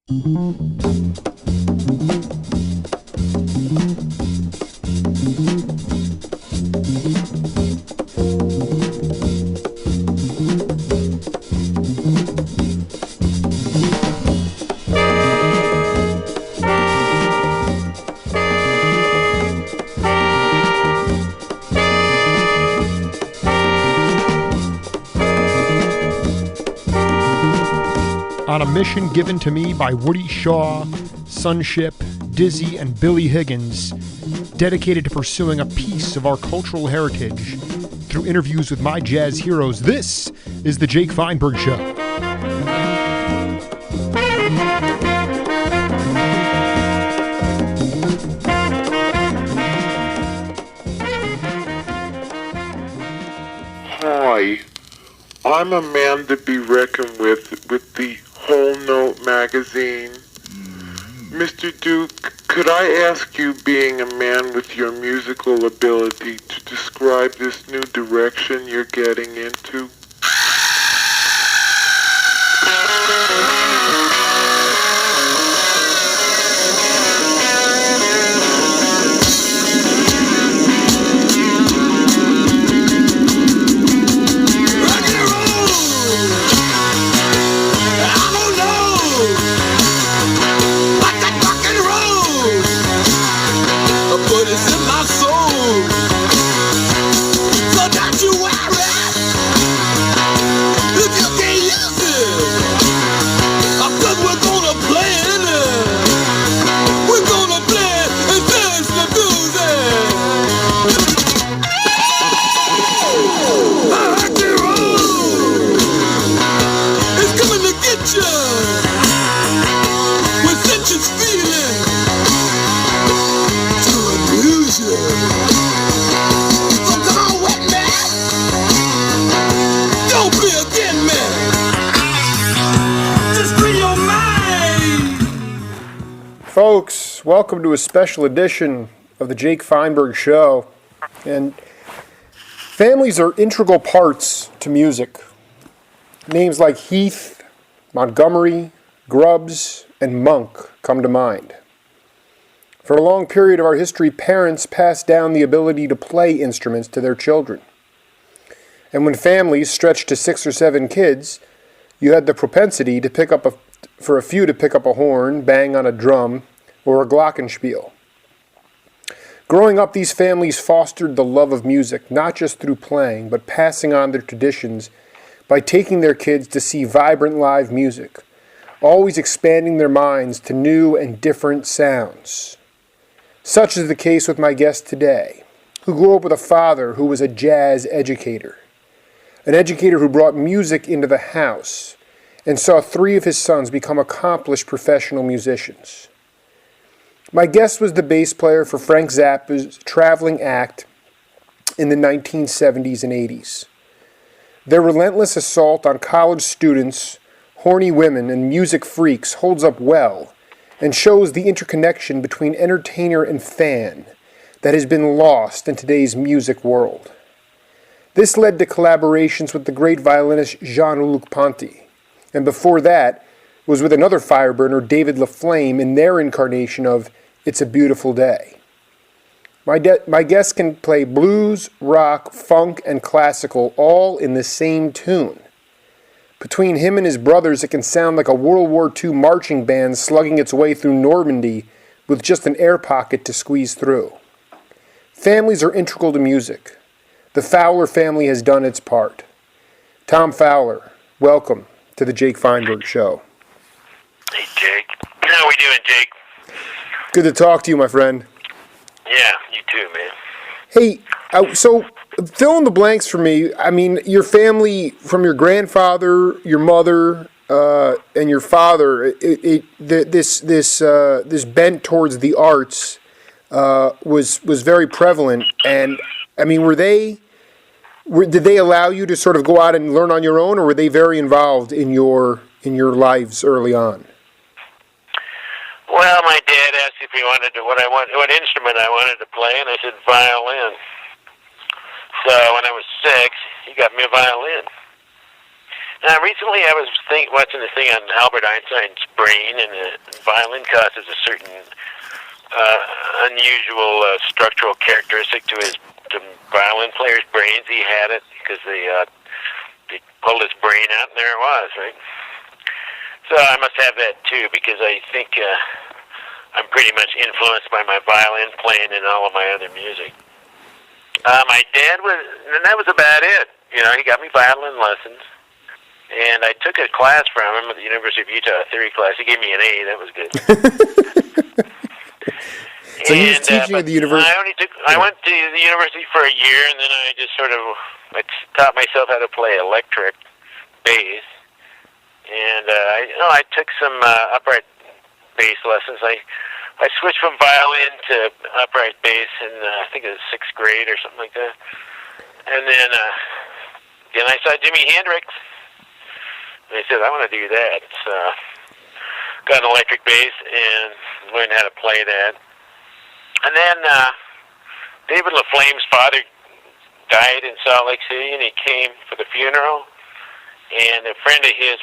On a mission given to me by Woody Shaw, Sunship, Dizzy, and Billy Higgins, dedicated to pursuing a piece of our cultural heritage through interviews with my jazz heroes, this is The Jake Feinberg Show. Hi, I'm a man to be reckoned with the Whole Note magazine. Mr. Duke, could I ask you, being a man with your musical ability, to describe this new direction you're getting into? Folks, welcome to a special edition of the Jake Feinberg Show. And families are integral parts to music. Names like Heath, Montgomery, Grubbs, and Monk come to mind. For a long period of our history, parents passed down the ability to play instruments to their children. And when families stretched to 6 or 7 kids, you had the propensity to pick up a horn, bang on a drum, or a glockenspiel. Growing up, these families fostered the love of music, not just through playing, but passing on their traditions by taking their kids to see vibrant live music, always expanding their minds to new and different sounds. Such is the case with my guest today, who grew up with a father who was a jazz educator, an educator who brought music into the house and saw 3 of his sons become accomplished professional musicians. My guest was the bass player for Frank Zappa's traveling act in the 1970s and 80s. Their relentless assault on college students, horny women, and music freaks holds up well and shows the interconnection between entertainer and fan that has been lost in today's music world. This led to collaborations with the great violinist Jean-Luc Ponty, and before that was with another fireburner, David LaFlame, in their incarnation of It's a Beautiful Day. My guest can play blues, rock, funk, and classical all in the same tune. Between him and his brothers, it can sound like a World War II marching band slugging its way through Normandy with just an air pocket to squeeze through. Families are integral to music. The Fowler family has done its part. Tom Fowler, welcome to the Jake Feinberg Show. Hey, Jake. How we doing, Jake? Good to talk to you, my friend. Yeah, you too, man. Hey, so fill in the blanks for me. I mean, your family, from your grandfather, your mother, and your father, this bent towards the arts was very prevalent. And I mean, did they allow you to sort of go out and learn on your own, or were they very involved in your lives early on? Well, my dad asked if he wanted to, what instrument I wanted to play, and I said violin. So when I was 6, he got me a violin. Recently, I was watching this thing on Albert Einstein's brain, and the violin causes a certain unusual structural characteristic to the violin player's brains. He had it because they pulled his brain out, and there it was, right? So I must have that too, because I think I'm pretty much influenced by my violin playing and all of my other music. My dad and that was about it. You know, he got me violin lessons, and I took a class from him at the University of Utah, a theory class. He gave me an A. That was good. So he was teaching at the university. I went to the university for a year, and then I just I taught myself how to play electric bass, and I took some upright bass lessons. I switched from violin to upright bass in I think it was 6th grade or something like that, and then I saw Jimi Hendrix, and I said I want to do that. So got an electric bass and learned how to play that. And then David LaFlame's father died in Salt Lake City, and he came for the funeral. And a friend of his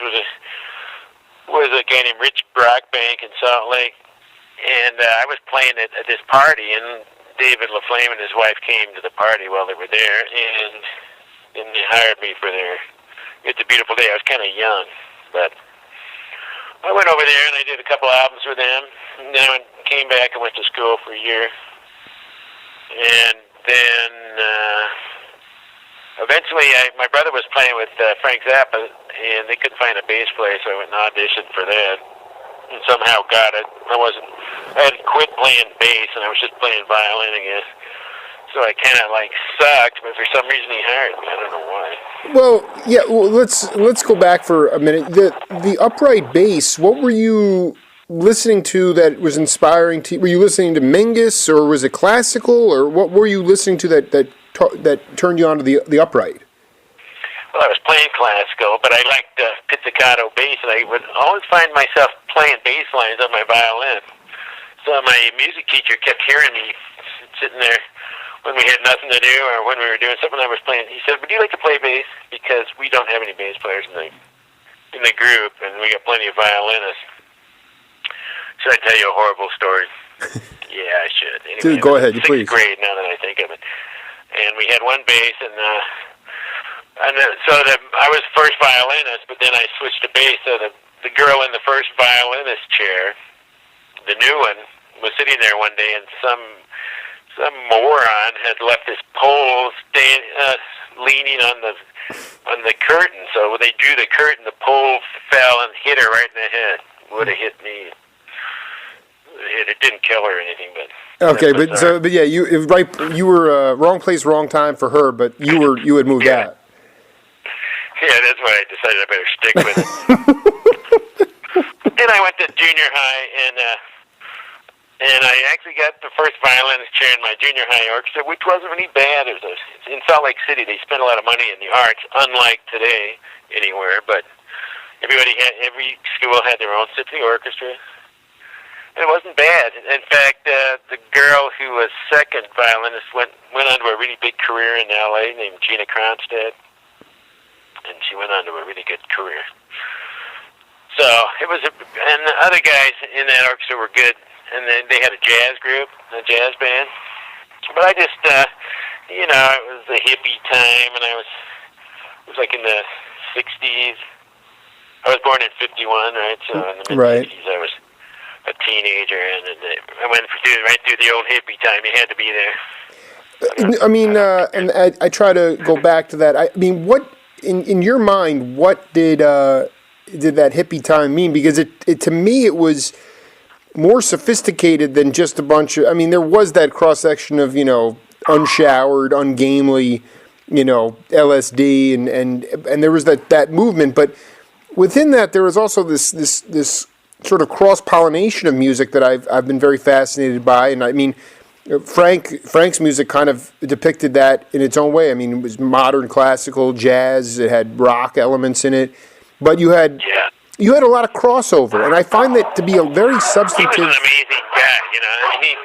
was a guy named Rich Brockbank in Salt Lake. And I was playing at this party, and David LaFlame and his wife came to the party while they were there, and they hired me for It's a Beautiful Day. I was kind of young, but I went over there and I did a couple albums with them. And then I came back and went to school for a year. And then eventually my brother was playing with Frank Zappa, and they couldn't find a bass player, so I went and auditioned for that. And somehow got it. I had quit playing bass, and I was just playing violin again. So I kind of sucked, but for some reason he hired me. I don't know why. Well, yeah. Well, let's go back for a minute. The upright bass. What were you listening to that was inspiring to you? Were you listening to Mingus, or was it classical, or what were you listening to that turned you on to the upright? Well, I was playing classical, but I liked pizzicato bass, and I would always find myself playing bass lines on my violin. So my music teacher kept hearing me sitting there when we had nothing to do or when we were doing something I was playing. He said, would you like to play bass? Because we don't have any bass players in the group, and we got plenty of violinists. Should I tell you a horrible story? Yeah, I should. Anyway, dude, go ahead, please. 6th grade, now that I think of it. And we had one bass, and I was first violinist, but then I switched to bass, so the girl in the first violinist chair, the new one, was sitting there one day, and some moron had left his pole leaning on the curtain. So when they drew the curtain, the pole fell and hit her right in the head. Would have hit me. It didn't kill her or anything, but okay. But yeah, you were wrong place, wrong time for her, but you had moved out. Yeah, that's why I decided I better stick with it. Then I went to junior high, and I actually got the first violinist chair in my junior high orchestra, which wasn't really bad. It was in Salt Lake City. They spent a lot of money in the arts, unlike today anywhere. But every school had their own symphony orchestra. And it wasn't bad. In fact, the girl who was second violinist went on to a really big career in L.A. named Gina Kronstadt, and she went on to a really good career. So it was, and the other guys in that orchestra were good. And then they had a jazz group, a jazz band. But I just, it was a hippie time, and it was like in the 60s. I was born in 51, right? So in the mid-60s, I was a teenager, and I went right through the old hippie time. You had to be there. I mean, and I try to go back to that. I mean, what, in your mind, what did that hippie time mean? Because it to me, it was more sophisticated than just a bunch of, I mean, there was that cross-section of, unshowered, ungamely, LSD, and there was that movement, but within that, there was also this sort of cross-pollination of music that I've been very fascinated by, and I mean, Frank's music kind of depicted that in its own way. I mean, it was modern, classical, jazz, it had rock elements in it, but you had a lot of crossover, and I find that to be a very substantive. He was an amazing guy, I mean,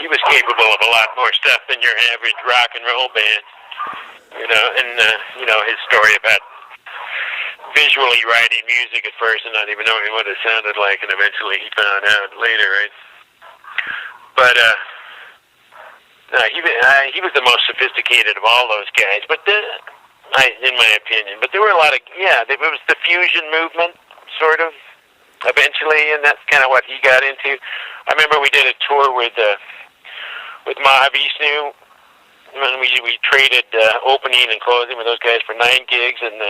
he was capable of a lot more stuff than your average rock and roll band, and his story about visually writing music at first and not even knowing what it sounded like, and eventually he found out later, right? But no, he was the most sophisticated of all those guys, but in my opinion. But there were a lot of, it was the fusion movement, sort of, eventually, and that's kind of what he got into. I remember we did a tour with Mahavishnu, and we traded opening and closing with those guys for 9 gigs, and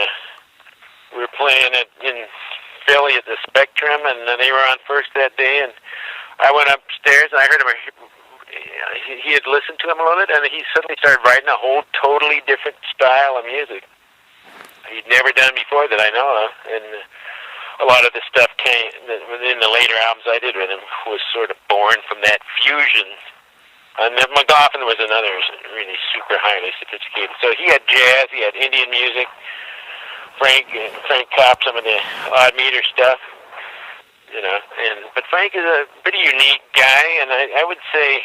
we were playing in Philly at the Spectrum, and they were on first that day, and I went upstairs, and I heard him. He had listened to him a little bit, and he suddenly started writing a whole totally different style of music he'd never done before that I know of. And a lot of the stuff in the later albums I did with him was sort of born from that fusion. And McGoffin was another really super highly sophisticated. So he had jazz, he had Indian music, Frank Kopp, some of the odd meter stuff. But Frank is a pretty unique guy, and I would say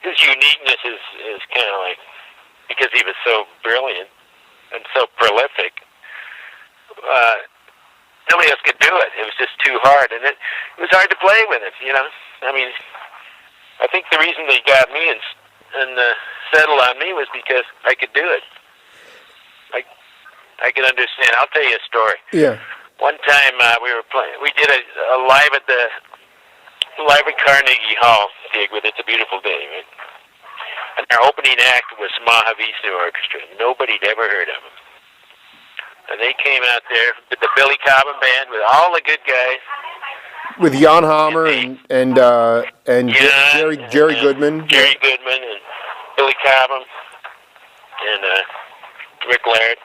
his uniqueness is kind of like, because he was so brilliant and so prolific, nobody else could do it. It was just too hard, and it was hard to play with him, I mean, I think the reason they got me and settled on me was because I could do it. I could understand. I'll tell you a story. Yeah. One time we did a live at Carnegie Hall gig with It's a Beautiful Day, right? And our opening act was Mahavishnu Orchestra. Nobody'd ever heard of them. And they came out there with the Billy Cobham Band, with all the good guys. With Jan Hammer and Jerry Goodman. Jerry Goodman and Billy Cobham and Rick Laird.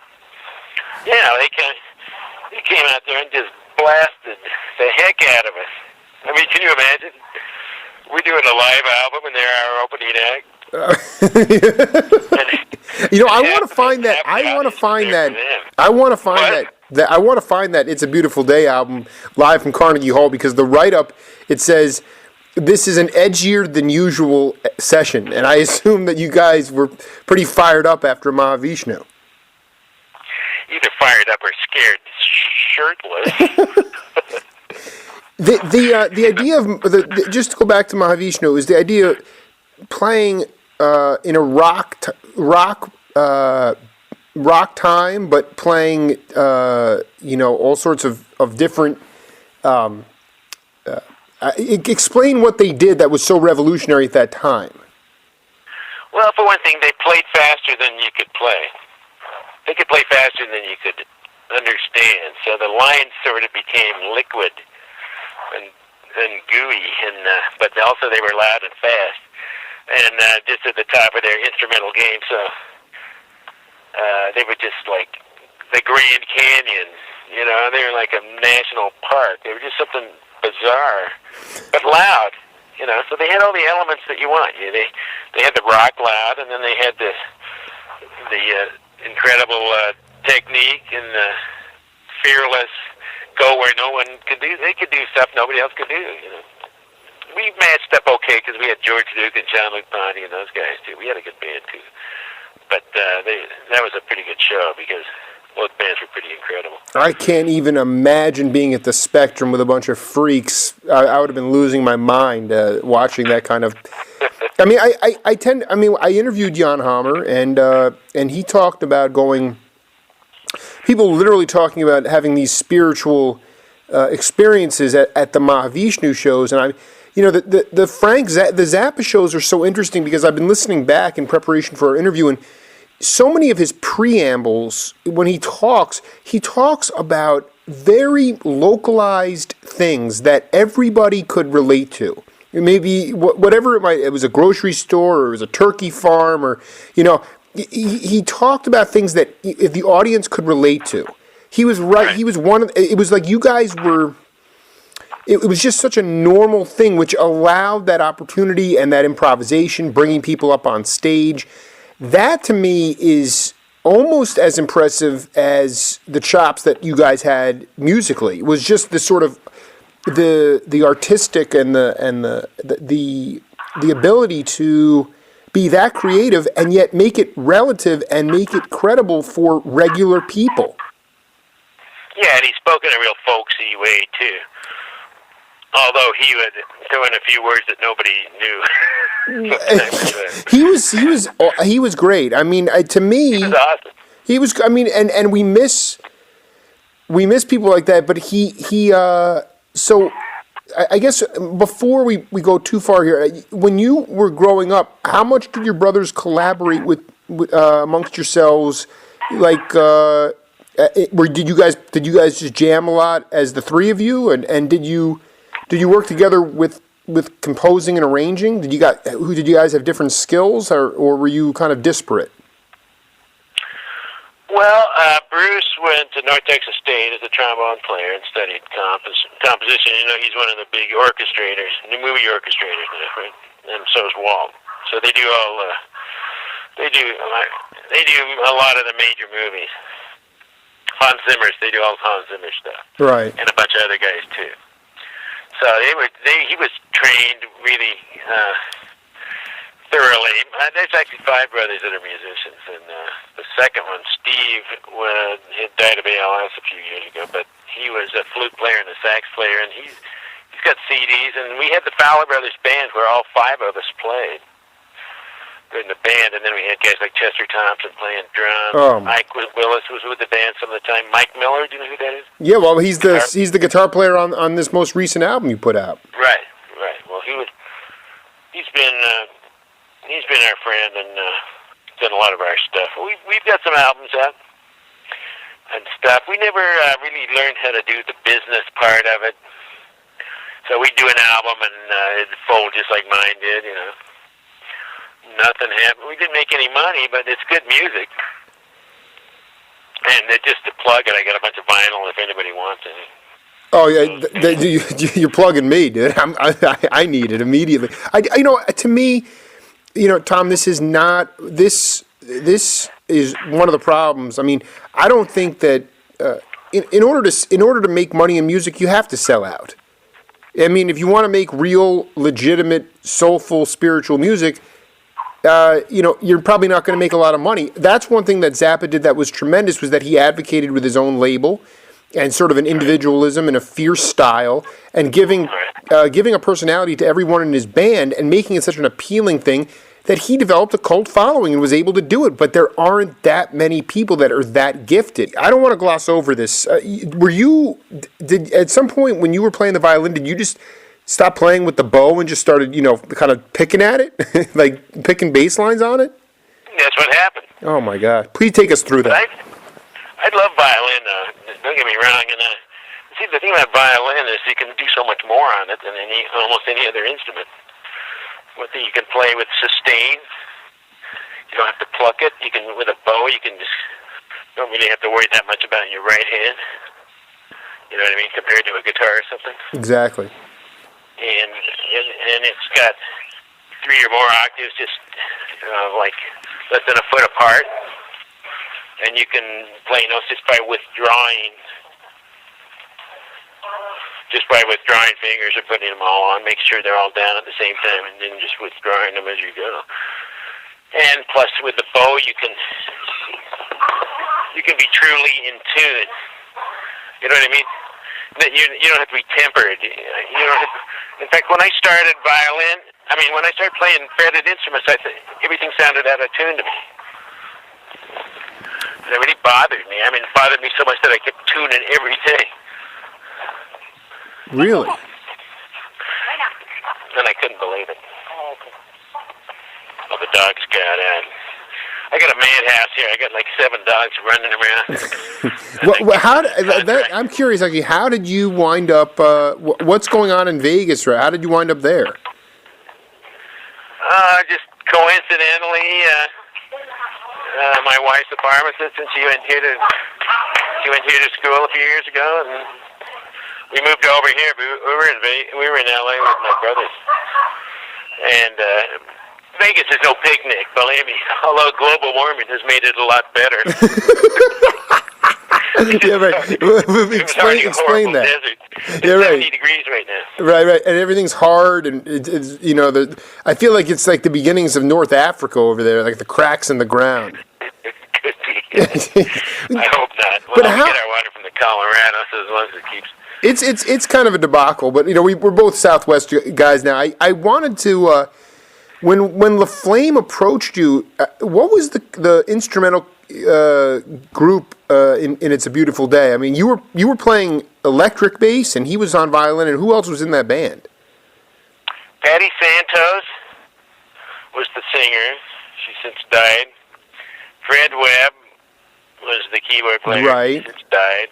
Yeah, they came out there and just blasted the heck out of us. I mean, can you imagine? We're doing a live album and they're our opening act. I want to find that. I want to find that It's a Beautiful Day album live from Carnegie Hall, because the write-up, it says, this is an edgier than usual session. And I assume that you guys were pretty fired up after Mahavishnu. Either fired up or scared shirtless. The idea of just to go back to Mahavishnu is the idea of playing in a rock time, but playing all sorts of different. Explain what they did that was so revolutionary at that time. Well, for one thing, they played faster than you could play. They could play faster than you could understand, so the lines sort of became liquid and gooey, but also they were loud and fast, and just at the top of their instrumental game. So they were just like the Grand Canyon, they were like a national park. They were just something bizarre, but loud, So they had all the elements that you want. They had the rock loud, and then they had the incredible technique and fearless go where no one could do. They could do stuff nobody else could do. We matched up okay because we had George Duke and Jean-Luc Ponty and those guys too. We had a good band too, but that was a pretty good show because both bands were pretty incredible. I can't even imagine being at the Spectrum with a bunch of freaks. I would have been losing my mind watching that kind of. I mean, I interviewed Jan Hammer, and he talked about going. People literally talking about having these spiritual experiences at the Mahavishnu shows, and the Zappa shows are so interesting because I've been listening back in preparation for our interview, and so many of his preambles, when he talks about very localized things that everybody could relate to. Maybe whatever it was a grocery store or it was a turkey farm or, he talked about things that the audience could relate to. He was right. He was it was like you guys were, it was just such a normal thing, which allowed that opportunity and that improvisation, bringing people up on stage. That to me is almost as impressive as the chops that you guys had musically. It was just the sort of the artistic and the ability to be that creative and yet make it relative and make it credible for regular people. Yeah, and he spoke in a real folksy way too. Although he would throw in a few words that nobody knew. he was great. I mean, to me, He was awesome. he was. I mean, and we miss people like that. But so I guess before we go too far here, when you were growing up, how much did your brothers collaborate with amongst yourselves? Like, did you guys just jam a lot as the three of you, and did you work together with composing and arranging? Did you guys have different skills, or were you kind of disparate? Well, Bruce went to North Texas State as a trombone player and studied composition. You know, he's one of the big orchestrators, the movie orchestrators, right? And so is Walt. So they do they do a lot of the major movies. Hans Zimmer's, they do all Hans Zimmer stuff, Right. and a bunch of other guys too. So he was trained really thoroughly. There's actually 5 brothers that are musicians, and the second one, Steve, he died of ALS a few years ago, but he was a flute player and a sax player, and he's got CDs, and we had the Fowler Brothers band where all 5 of us played in the band, and then we had guys like Chester Thompson playing drums. Mike Willis was with the band some of the time. Mike Miller, do you know who that is? Yeah, well, he's the guitar player on this most recent album you put out. Right. Well, he's been our friend and done a lot of our stuff. We've got some albums out and stuff. We never really learned how to do the business part of it. So we do an album and it'd fold just like mine did, you know. Nothing happened. We didn't make any money, but it's good music. And just to plug it, I got a bunch of vinyl if anybody wants any. Oh yeah, you're plugging me, dude. I need it immediately. To me, Tom, this is one of the problems. I mean, I don't think that in order to make money in music, you have to sell out. I mean, if you want to make real, legitimate, soulful, spiritual music, you're probably not going to make a lot of money. That's one thing that Zappa did that was tremendous, was that he advocated with his own label and sort of an individualism and a fierce style, and giving a personality to everyone in his band and making it such an appealing thing that he developed a cult following and was able to do it. But there aren't that many people that are that gifted. I don't want to gloss over this. Did at some point when you were playing the violin, did you just stop playing with the bow and just started, kind of picking at it, like picking bass lines on it? That's what happened. Oh my God! Please take us through that. I love violin. Don't get me wrong. And see, the thing about violin is you can do so much more on it than almost any other instrument. You can play with sustain. You don't have to pluck it. You can with a bow. You don't really have to worry that much about your right hand. You know what I mean? Compared to a guitar or something. Exactly. And it's got 3 or more octaves, just like less than a foot apart, and you can play notes just by withdrawing fingers or putting them all on. Make sure they're all down at the same time, and then just withdrawing them as you go. And plus, with the bow, you can be truly in tune. You know what I mean? That you don't have to be tempered. You don't have to, in fact, when I started violin, when I started playing fretted instruments, everything sounded out of tune to me. And it really bothered me. It bothered me so much that I kept tuning everything. Really? And I couldn't believe it. Oh, the dogs got out. I got a madhouse here. I got like 7 dogs running around. I'm curious, actually. How did you wind up? What's going on in Vegas? Right? How did you wind up there? Just coincidentally, my wife's a pharmacist, and she went here to school a few years ago, and we moved over here. We were in LA with my brothers, and Vegas is no picnic, believe me. Although global warming has made it a lot better. Yeah, right. Explain that. Desert. It's yeah, right. 70 degrees right now. Right, and everything's hard, and it's I feel like it's like the beginnings of North Africa over there, like the cracks in the ground. It could be. I hope not. Well, But we how- get our water from the Colorado, so as long as it keeps... It's kind of a debacle, but we're both Southwest guys now. I wanted to when LaFlame approached you, what was the instrumental group in It's a Beautiful Day? I mean, you were playing electric bass and he was on violin, and who else was in that band? Patty Santos was the singer. She since died. Fred Webb was the keyboard player. Right. Since died.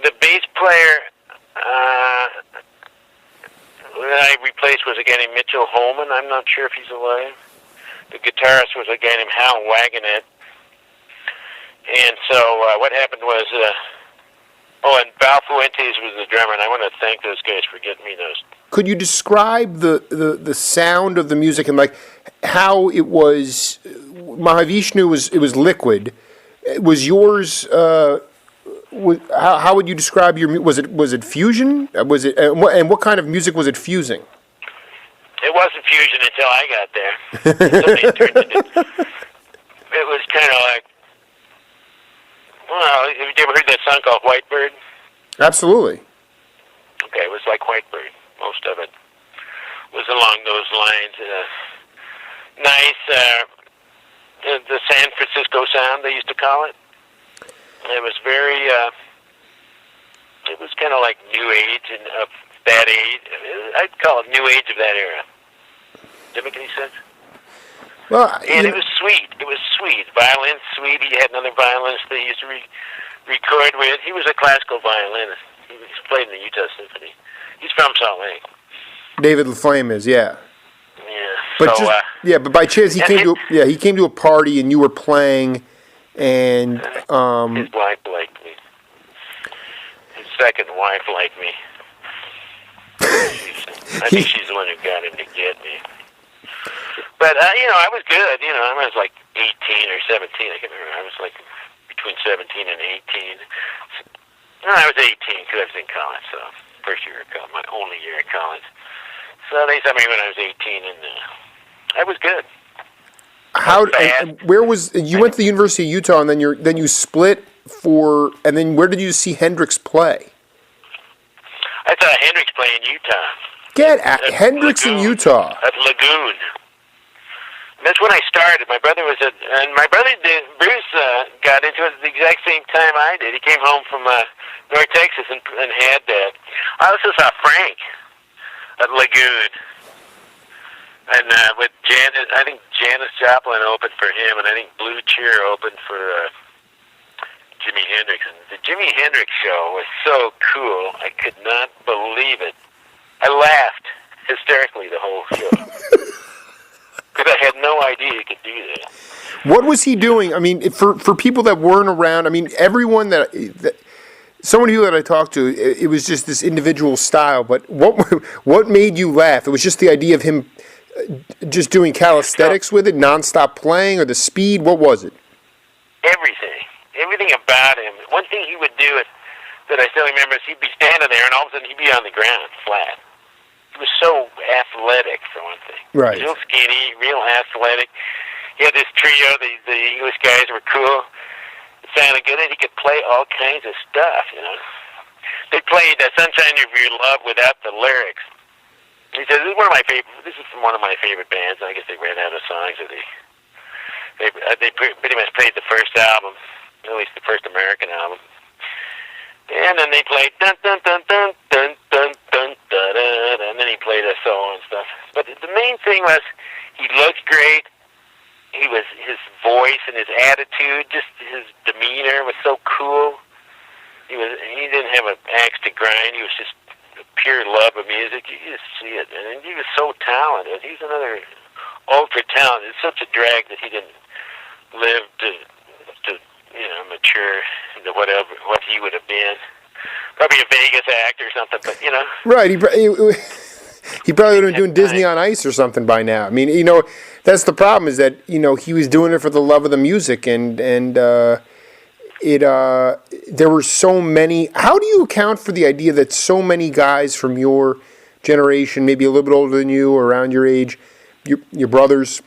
The bass player that I replaced was a guy named Mitchell Holman. I'm not sure if he's alive. The guitarist was a guy named Hal Wagonet. And so what happened was, and Val Fuentes was the drummer, and I want to thank those guys for getting me those. Could you describe the sound of the music and like how it was? Mahavishnu was liquid. Was yours? How would you describe your? Was it fusion? Was it and what kind of music was it fusing? It wasn't fusion until I got there. It was kind of like, well, have you ever heard that song called Whitebird? Absolutely. Okay, it was like Whitebird. Most of it was along those lines. Nice, the San Francisco sound, they used to call it. It was very, it was kind of like New Age and of that age. I'd call it New Age of that era. Does that make any sense? Well, and it was sweet. It was sweet. Violin, sweet. He had another violinist that he used to record with. He was a classical violinist. He played in the Utah Symphony. He's from Salt Lake. David LaFlame is, yeah. Yeah. But so, but by chance he came to a party and you were playing, and his wife liked me. His second wife liked me. I think she's the one who got him to get me. But I was good. I was like 18 or 17. I can't remember. I was like between 17 and 18. No, I was 18 because I was in college. So first year of college, my only year of college. So they sent me when I was 18, and I was good. And where was you went to the University of Utah, and then you split and then where did you see Hendrix play? I saw Hendrix play in Utah. Hendrix in Utah. At Lagoon. That's when I started. My brother Bruce got into it at the exact same time I did. He came home from North Texas and had that. I also saw Frank at Lagoon. And with Janis, I think Janis Joplin opened for him, and I think Blue Cheer opened for Jimi Hendrix. And the Jimi Hendrix show was so cool, I could not believe it. I laughed hysterically the whole show. Because I had no idea he could do that. What was he doing? I mean, for people that weren't around, I mean, everyone so many people that I talked to, it was just this individual style. But what made you laugh? It was just the idea of him just doing calisthenics with it, nonstop playing, or the speed. What was it? Everything about him. One thing he would do that I still remember is he'd be standing there, and all of a sudden he'd be on the ground flat. He was so athletic, for one thing. Right. Real skinny, real athletic. He had this trio. The English guys were cool. It sounded good, and he could play all kinds of stuff. They played "Sunshine of Your Love" without the lyrics. He said, "This is one of my favorite. This is from one of my favorite bands." I guess they ran out of songs, or they pretty much played the first album, at least the first American album. And then they played dun dun dun dun dun dun dun dun dun, and then he played a solo and stuff. But the main thing was he looked great. His voice and his attitude, just his demeanor was so cool. He didn't have an axe to grind. He was just pure love of music. You just see it, and he was so talented. He's another ultra talented. It's such a drag that he didn't live to mature into what he would have been. Probably a Vegas act or something, but Right. He probably would have been doing Disney on Ice or something by now. I mean, that's the problem is that he was doing it for the love of the music, and there were so many. How do you account for the idea that so many guys from your generation, maybe a little bit older than you, or around your age, your brothers,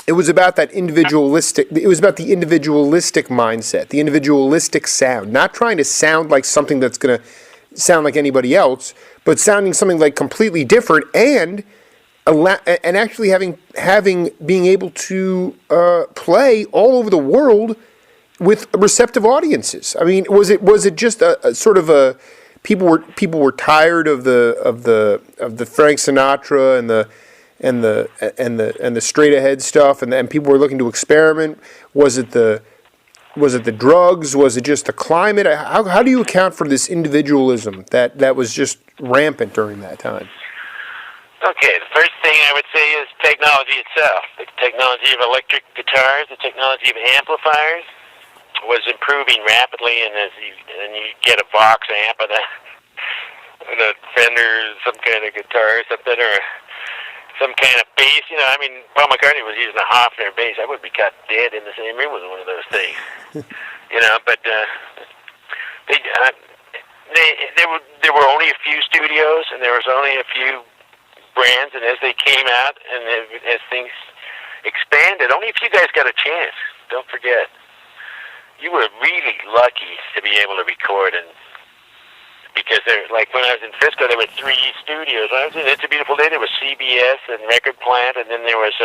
it was about that individualistic. It was about the individualistic mindset, the individualistic sound, not trying to sound like something that's going to sound like anybody else, but sounding something like completely different, and actually being able to play all over the world with receptive audiences. I mean, was it just a sort of a people were tired of the Frank Sinatra and the straight ahead stuff, and people were looking to experiment? Was it the drugs? Was it just the climate? How do you account for this individualism that was just rampant during that time? Okay, the first thing I would say is technology itself. The technology of electric guitars, the technology of amplifiers was improving rapidly, and you get a box amp and a Fender, some kind of guitar or something, or some kind of bass. You know, I mean, Paul McCartney was using a Hofner bass. I would be cut dead in the same room with one of those things. You know, but there were only a few studios, and there was only a few brands, and as they came out and as things expanded, only a few guys got a chance. Don't forget, you were really lucky to be able to record, and because like when I was in Frisco, there were 3 studios. When I was in It's a Beautiful Day, there was CBS and Record Plant, and then there was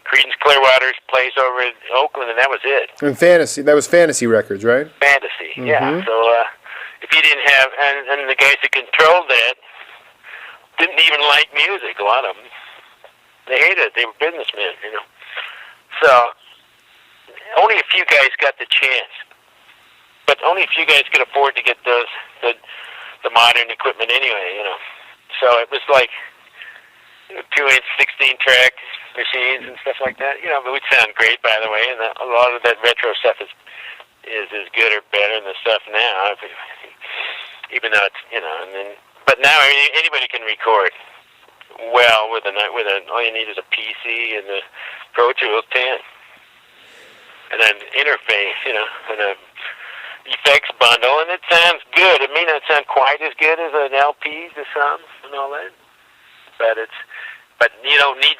Creedence Clearwater's place over in Oakland, and that was it. And that was Fantasy Records, right? Fantasy, Mm-hmm. yeah. So if you didn't have, and the guys that controlled that didn't even like music, a lot of them. They hated it. They were businessmen, you know. So only a few guys got the chance. But only a few guys could afford to get the modern equipment anyway, you know. So it was like 2-inch 16-track machines and stuff like that. You know, but it would sound great, by the way, and a lot of that retro stuff is as good or better than the stuff now, even though it's, you know, and then. But now anybody can record well with all you need is a PC and the Pro Tools 10 and an interface, you know, and a effects bundle, and it sounds good. It may not sound quite as good as an LP to some and all that, but you don't need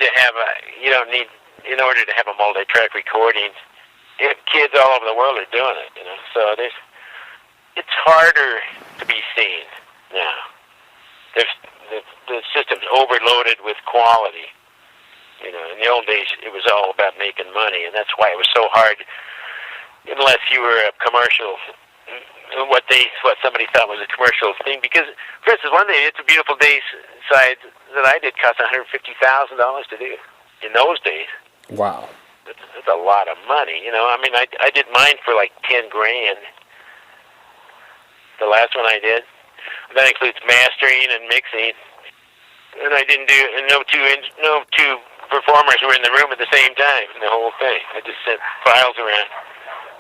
in order to have a multi-track recording. Kids all over the world are doing it, you know. So it's harder to be seen now. The system's overloaded with quality. You know, in the old days, it was all about making money, and that's why it was so hard, unless you were a commercial, what somebody thought was a commercial thing. Because, for instance, one day, It's a Beautiful Day side that I did cost $150,000 to do in those days. Wow. That's a lot of money, you know. I mean, I did mine for like $10,000. The last one I did. That includes mastering and mixing. And I didn't do, and no two performers were in the room at the same time in the whole thing. I just sent files around.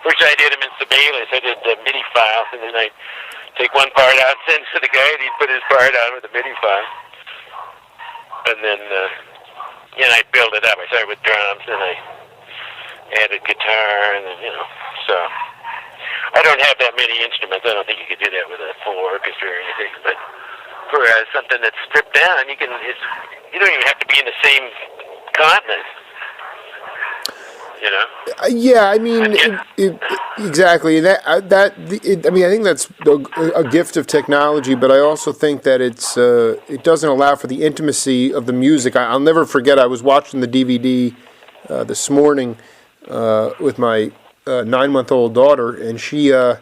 First I did them in Sibelius. I did the MIDI files, and then I'd take one part out and send it to the guy, and he'd put his part on with the MIDI file. And then, I'd build it up. I started with drums, and I added guitar, and then, you know, so. I don't have that many instruments. I don't think you could do that with a full orchestra or anything. But for something that's stripped down, you don't even have to be in the same continent. You know? Yeah, I mean, exactly. I mean, I think that's a gift of technology, but I also think that it doesn't allow for the intimacy of the music. I'll never forget. I was watching the DVD this morning with my 9-month-old daughter, and she it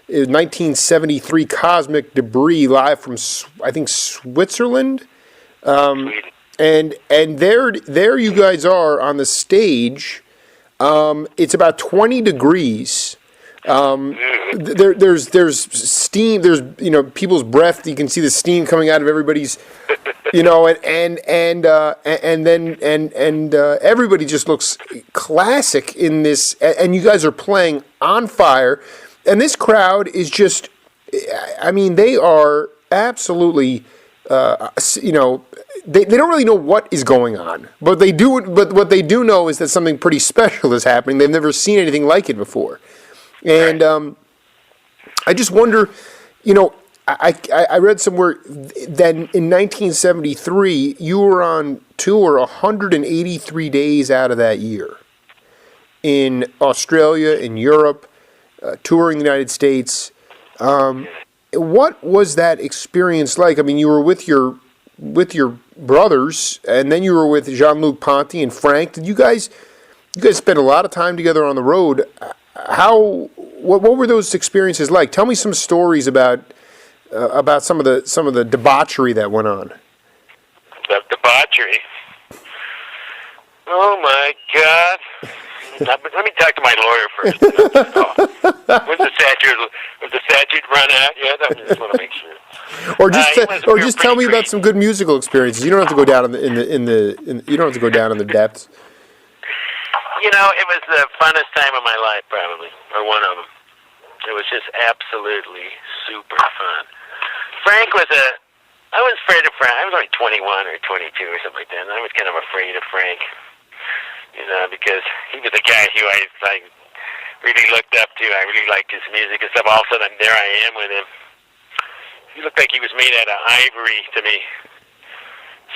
was 1973 Cosmic Debris live from I think Switzerland, and there you guys are on the stage. It's about 20 degrees. There's steam. There's people's breath. You can see the steam coming out of everybody's. And everybody just looks classic in this, and you guys are playing on fire, and this crowd is just, I mean, they are absolutely, they don't really know what is going on, but what they do know is that something pretty special is happening. They've never seen anything like it before, and I just wonder, I read somewhere that in 1973 you were on tour 183 days out of that year in Australia, in Europe, touring the United States. What was that experience like? I mean, you were with your brothers, and then you were with Jean-Luc Ponty and Frank. Did you guys spend a lot of time together on the road? What were those experiences like? Tell me some stories about some of the debauchery that went on. The debauchery. Oh my God! Let me talk to my lawyer first. Was the statute run out yet? I just want to make sure. Or just tell me about some good musical experiences. You don't have to go down you don't have to go down in the depths. You know, it was the funnest time of my life, probably, or one of them. It was just absolutely super fun. I was afraid of Frank. I was only 21 or 22 or something like that, and I was kind of afraid of Frank, because he was a guy who I really looked up to. I really liked his music and stuff. All of a sudden, there I am with him. He looked like he was made out of ivory to me,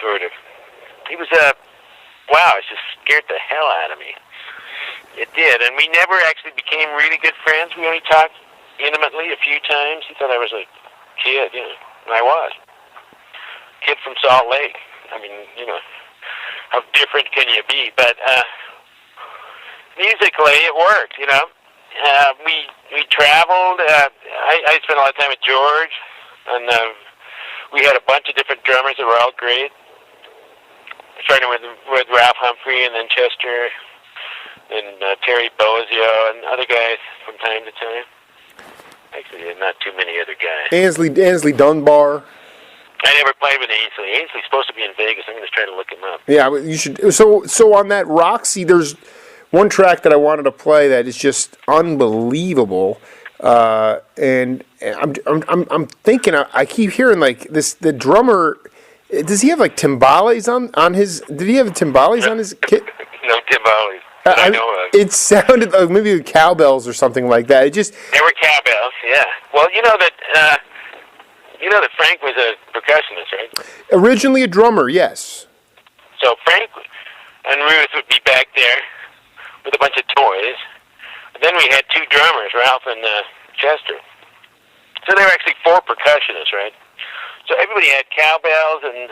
sort of. He was wow, it just scared the hell out of me. It did, and we never actually became really good friends. We only talked intimately a few times. He thought I was a kid, and I was. Kid from Salt Lake. I mean, how different can you be? But musically, it worked, We traveled. I spent a lot of time with George, and we had a bunch of different drummers that were all great. Starting with Ralph Humphrey and then Chester and Terry Bozio and other guys from time to time. Actually, not too many other guys. Ansley Dunbar. I never played with Ainsley. Ainsley's supposed to be in Vegas. I'm going to try to look him up. Yeah, you should. So on that Roxy, there's one track that I wanted to play that is just unbelievable. And I'm thinking. I keep hearing like this. The drummer. Does he have like timbales on his? Did he have timbales on his kit? No timbales. I know of. It sounded like maybe cowbells or something like that. There were cowbells. Yeah. Well, you know that Frank was a percussionist, right? Originally a drummer, yes. So Frank and Ruth would be back there with a bunch of toys. And then we had two drummers, Ralph and Chester. So there were actually four percussionists, right? So everybody had cowbells and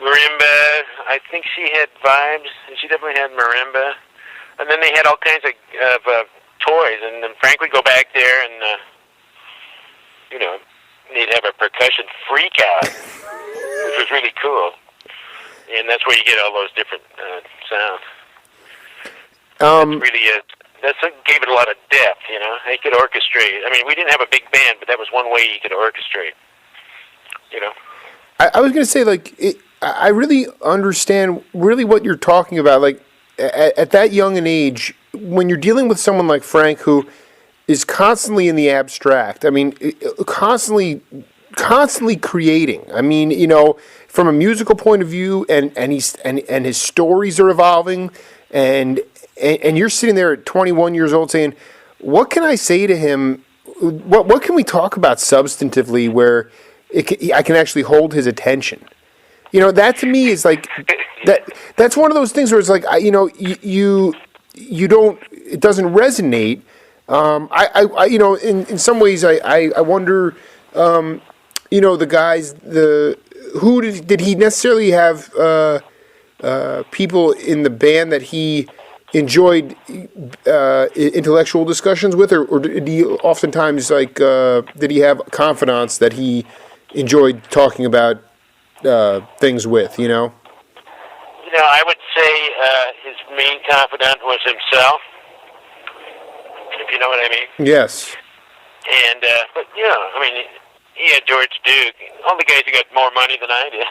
marimba. I think she had vibes, and she definitely had marimba. And then they had all kinds of toys, and then Frank would go back there and, they'd have a percussion freak out, which was really cool. And that's where you get all those different sounds. That gave it a lot of depth, They could orchestrate. I mean, we didn't have a big band, but that was one way you could orchestrate, I was going to say, I really understand really what you're talking about. Like, at that young an age, when you're dealing with someone like Frank, who is constantly in the abstract. I mean, constantly creating. I mean, from a musical point of view, and his stories are evolving, and you're sitting there at 21 years old saying, what can I say to him? What can we talk about substantively where I can actually hold his attention? That to me is like that's one of those things where it's like you don't, it doesn't resonate. In some ways I wonder, the guys, who did he necessarily have people in the band that he enjoyed intellectual discussions with, or did he oftentimes did he have confidants that he enjoyed talking about things with, I would say his main confidant was himself, if you know what I mean. Yes. And, but, he had George Duke. All the guys who got more money than I did.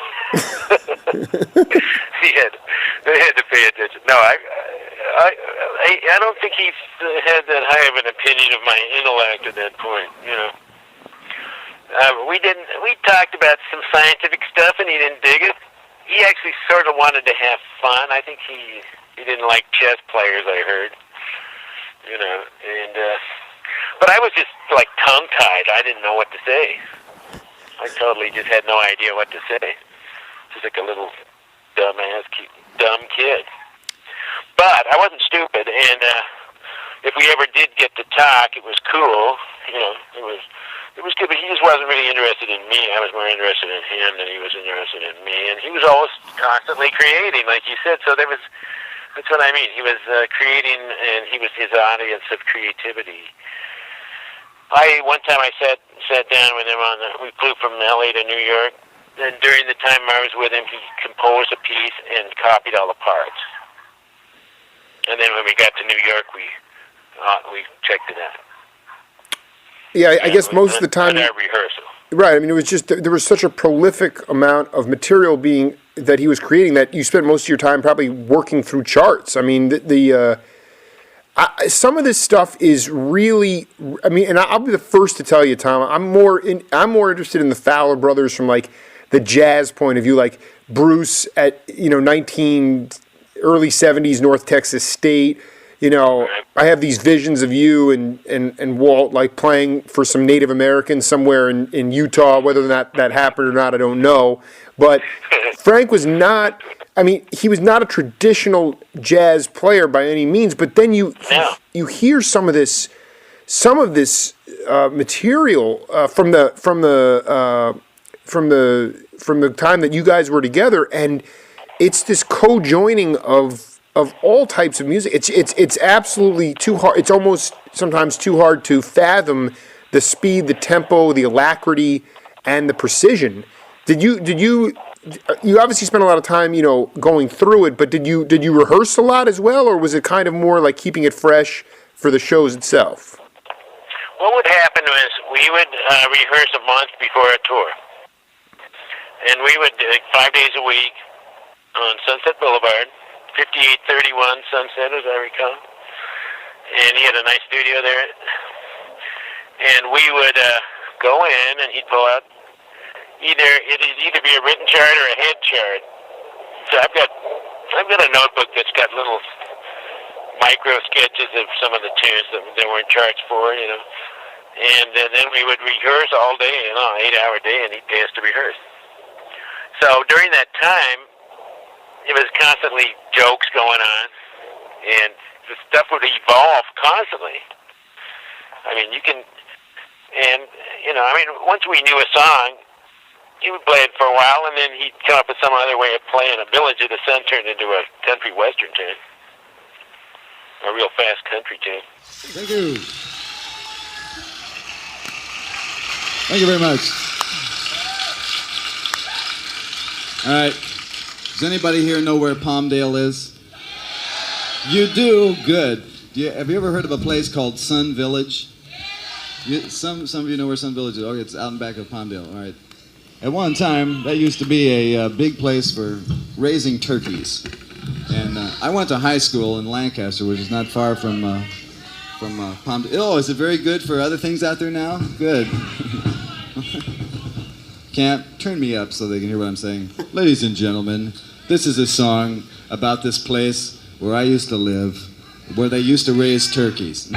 They had to pay attention. No, I don't think he had that high of an opinion of my intellect at that point, We talked about some scientific stuff, and he didn't dig it. He actually sort of wanted to have fun. I think he didn't like chess players, I heard. And But I was just like tongue-tied. I didn't know what to say. I totally just had no idea what to say. Just like a little dumb kid. But I wasn't stupid, and if we ever did get to talk, it was cool. You know, it was good, but he just wasn't really interested in me. I was more interested in him than he was interested in me, and he was always constantly creating, like you said. So that's what I mean. He was creating, and he was his audience of creativity. One time I sat down with him we flew from LA to New York, and during the time I was with him, he composed a piece and copied all the parts. And then when we got to New York, we checked it out. Yeah, I guess most of the time. At our rehearsal. Right. I mean, it was just there was such a prolific amount of material that he was creating that you spent most of your time probably working through charts. I mean, some of this stuff is really. I mean, and I'll be the first to tell you, Tom. I'm more interested in the Fowler Brothers from like the jazz point of view, like Bruce at early 70s North Texas State. You know, I have these visions of you and Walt like playing for some Native Americans somewhere in Utah. Whether or not that happened or not, I don't know. But Frank was not. I mean, he was not a traditional jazz player by any means. But then you hear some of this material from the time that you guys were together, and it's this co-joining of all types of music. It's absolutely too hard. It's almost sometimes too hard to fathom the speed, the tempo, the alacrity, and the precision. Did you obviously spent a lot of time, going through it, but did you rehearse a lot as well, or was it kind of more like keeping it fresh for the shows itself? What would happen was we would rehearse a month before a tour, and we would 5 days a week on Sunset Boulevard, 5831 Sunset, as I recall. And he had a nice studio there. And we would go in, and he'd pull out it'd either be a written chart or a head chart. So I've got a notebook that's got little micro sketches of some of the tunes that there weren't charts for, And then we would rehearse all day, 8-hour day, and he'd pay us to rehearse. So during that time, it was constantly jokes going on, and the stuff would evolve constantly. I mean, once we knew a song, he would play it for a while, and then he'd come up with some other way of playing a Village of the Sun turned into a country western tune, a real fast country tune. Thank you. Thank you very much. All right. Does anybody here know where Palmdale is? You do? Good. Have you ever heard of a place called Sun Village? Some of you know where Sun Village is. Okay, it's out in back of Palmdale. All right. At one time, that used to be a big place for raising turkeys. And I went to high school in Lancaster, which is not far from Palmdale. Oh, is it very good for other things out there now? Good. Camp, turn me up so they can hear what I'm saying. Ladies and gentlemen, this is a song about this place where I used to live, where they used to raise turkeys.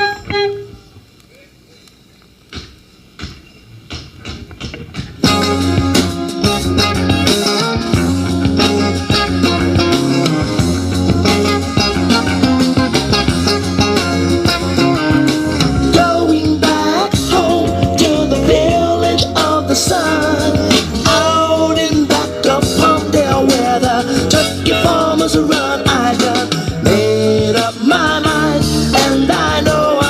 Going back home to the Village of the Sun, out in back of Palmdale where the turkey farmers run. I done made up my mind, and I know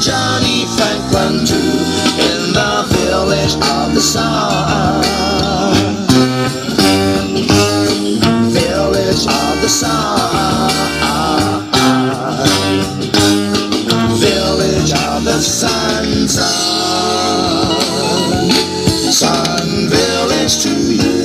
Johnny Franklin too, in the village of the sun. Village of the sun. Village of the sun, sun village to you.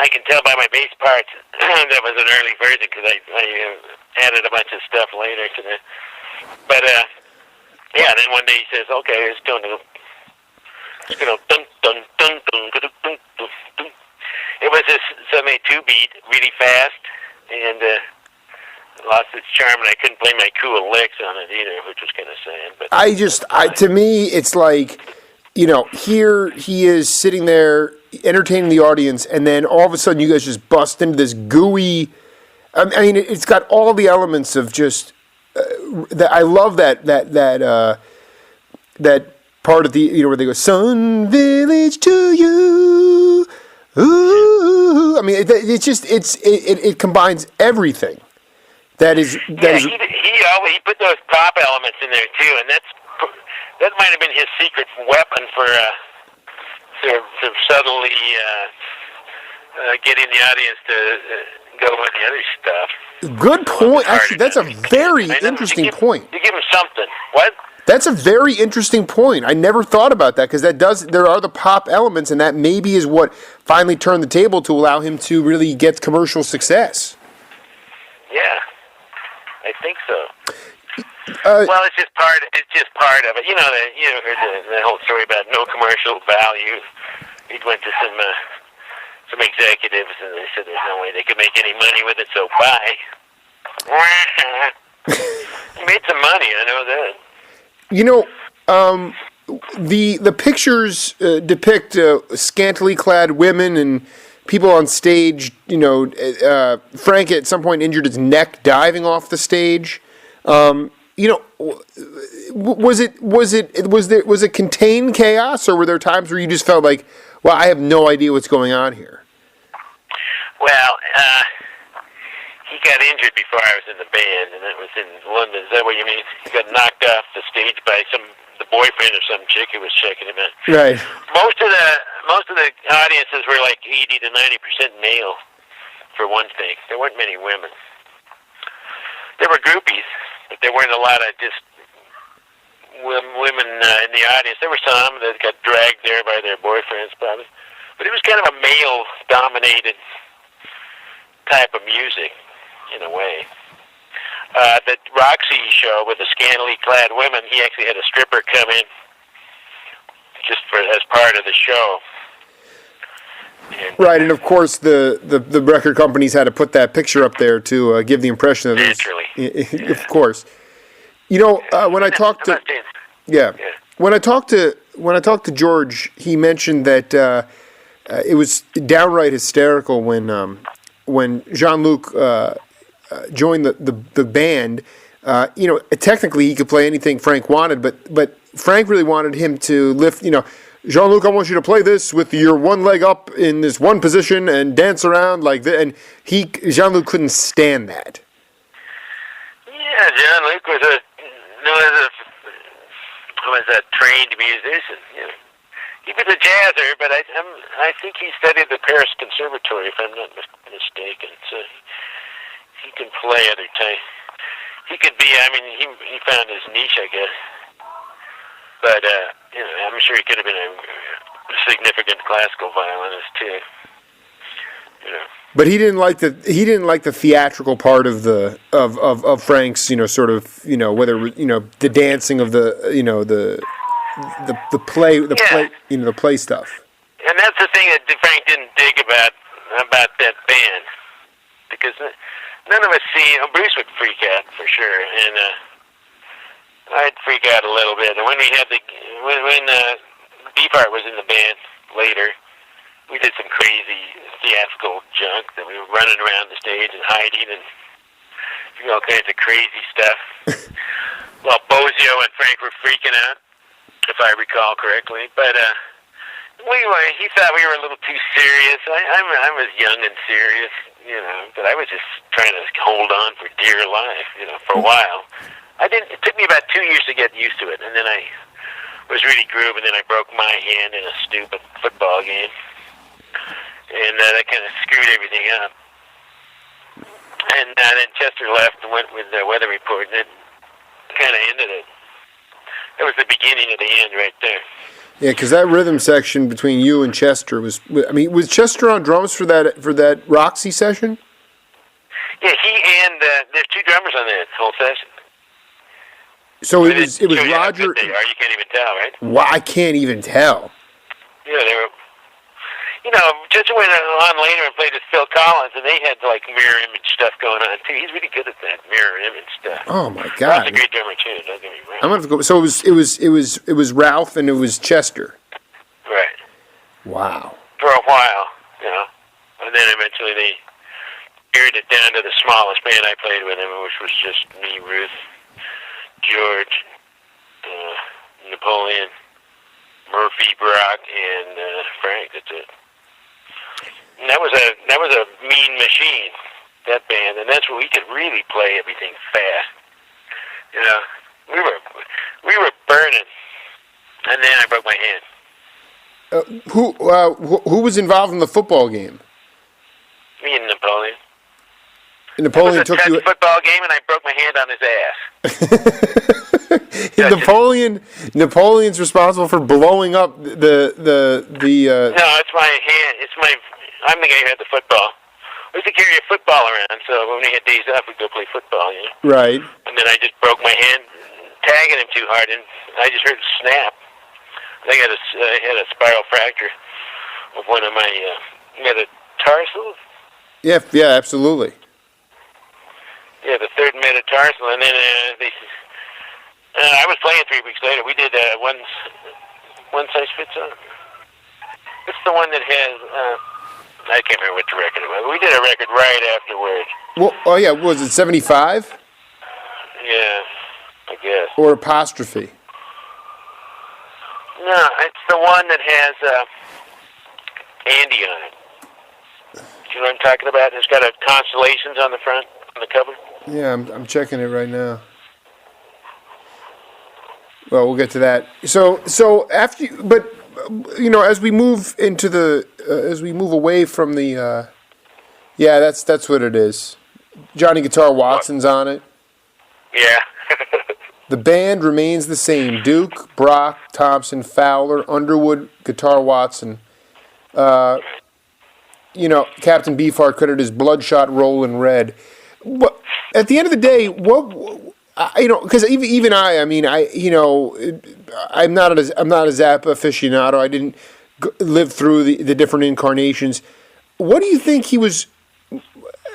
I can tell by my bass parts that was an early version because I added a bunch of stuff later to that. But yeah, then one day he says, "Okay, it's going to dun dun dun dun dun dun dun dun." It was this suddenly 2-beat, really fast, and lost its charm, and I couldn't play my cool licks on it either, which was kind of sad. But to me, it's like, here he is sitting there entertaining the audience, and then all of a sudden you guys just bust into this gooey. I mean, it's got all the elements of just. That I love that part of the where they go Sun Village to you. Ooh, I mean, it combines everything. He put those pop elements in there too, and that might have been his secret weapon for sort of subtly getting the audience to go with the other stuff. Good point. Actually, that's a very interesting point. You give him something. What? That's a very interesting point. I never thought about that because there are the pop elements, and that maybe is what finally turned the table to allow him to really get commercial success. Yeah, I think so. Well, it's just part of it. You heard the whole story about no commercial value. He went to some executives, and they said there's no way they could make any money with it, so bye. He made some money, I know that. The pictures depict scantily clad women and people on stage. Frank at some point injured his neck diving off the stage. Was it contained chaos, or were there times where you just felt like, well, I have no idea what's going on here? Well, he got injured before I was in the band, and that was in London. Is that what you mean? He got knocked off the stage by the boyfriend of some chick who was checking him out. Right. Most of the audiences were like 80 to 90% male, for one thing. There weren't many women. There were groupies, but there weren't a lot of just women in the audience. There were some that got dragged there by their boyfriends, probably. But it was kind of a male-dominated type of music, in a way. The Roxy show with the scantily clad women, he actually had a stripper come in just as part of the show. Right, and of course the record companies had to put that picture up there to give the impression of this. Naturally. Of course. When I talked to when I talked to George, he mentioned that it was downright hysterical when Jean-Luc joined the band. Technically he could play anything Frank wanted, but Frank really wanted him to lift. Jean-Luc, I want you to play this with your one leg up in this one position and dance around like that. And Jean-Luc couldn't stand that. Yeah, Jean-Luc was a trained musician. He was a jazzer, but I think he studied the Paris Conservatory, if I'm not mistaken. So he can play other times. He could be. He found his niche, I guess. But I'm sure he could have been a significant classical violinist too. But he didn't like the theatrical part of Frank's, sort of, whether the dancing of the play, the play stuff. And that's the thing that Frank didn't dig about that band, because none of us Bruce would freak out for sure, and I'd freak out a little bit. And when we had when Beefheart was in the band later, we did some crazy theatrical junk that we were running around the stage and hiding and doing all kinds of crazy stuff. While Bozio and Frank were freaking out, if I recall correctly. But he thought we were a little too serious. I was young and serious, but I was just trying to hold on for dear life, for a while. It took me about 2 years to get used to it, and then I was really grooving, and then I broke my hand in a stupid football game. And that kind of screwed everything up. And then Chester left and went with the weather report, and it kind of ended it. That was the beginning of the end right there. Yeah, because that rhythm section between you and Chester was Chester on drums for that Roxy session? Yeah, he and there's two drummers on that whole session. So it was Roger. You can't even tell, right? Well, I can't even tell. Yeah, they were. Chester went on later and played with Phil Collins, and they had like mirror image stuff going on too. He's really good at that mirror image stuff. Oh my God! That's a great drummer too. Don't get me wrong. I'm gonna have to go. So it was Ralph and it was Chester. Right. Wow. For a while, and then eventually they pared it down to the smallest band I played with him, which was just me, Ruth, George, Napoleon, Murphy, Brock, and Frank. That's it. And that was a mean machine, that band, and that's where we could really play everything fast. We were burning, and then I broke my hand. Who was involved in the football game? Me and Napoleon. And Napoleon took you. It was a football game, and I broke my hand on his ass. Napoleon's responsible for blowing up the. No, it's my hand. I'm the guy who had the football. We used to carry a football around, so when we had days off, we'd go play football. Right. And then I just broke my hand tagging him too hard, and I just heard it snap. I think I had a spiral fracture of one of my metatarsals. Yeah, absolutely. Yeah, the third metatarsal, and then I was playing 3 weeks later. We did one size fits all. It's the one that has. I can't remember which record it was. We did a record right afterwards. Well, oh yeah, was it 75? Yeah, I guess. Or apostrophe? No, it's the one that has Andy on it. Do you know what I'm talking about? It's got a constellations on the front, on the cover. Yeah, I'm checking it right now. Well, we'll get to that. So after, but as we move into as we move away from the, that's what it is. Johnny Guitar Watson's on it. Yeah. The band remains the same: Duke, Brock, Thompson, Fowler, Underwood, Guitar Watson. Captain Beefheart credited as Bloodshot Rollin' Red. What, at the end of the day, because even I'm not a Zappa aficionado. I didn't live through the different incarnations. What do you think he was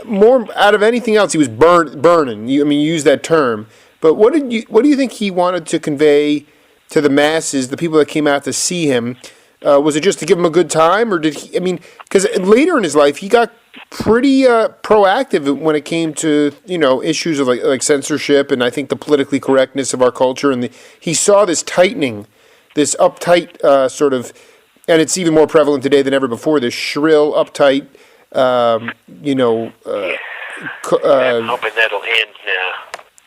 more out of anything else? He was burning. You use that term, but what do you think he wanted to convey to the masses, the people that came out to see him? Was it just to give him a good time, or did he? Because later in his life, he got pretty proactive when it came to issues of like censorship and I think the politically correctness of our culture, and he saw this tightening, this uptight sort of, and it's even more prevalent today than ever before. This shrill, uptight, I'm hoping that'll end now.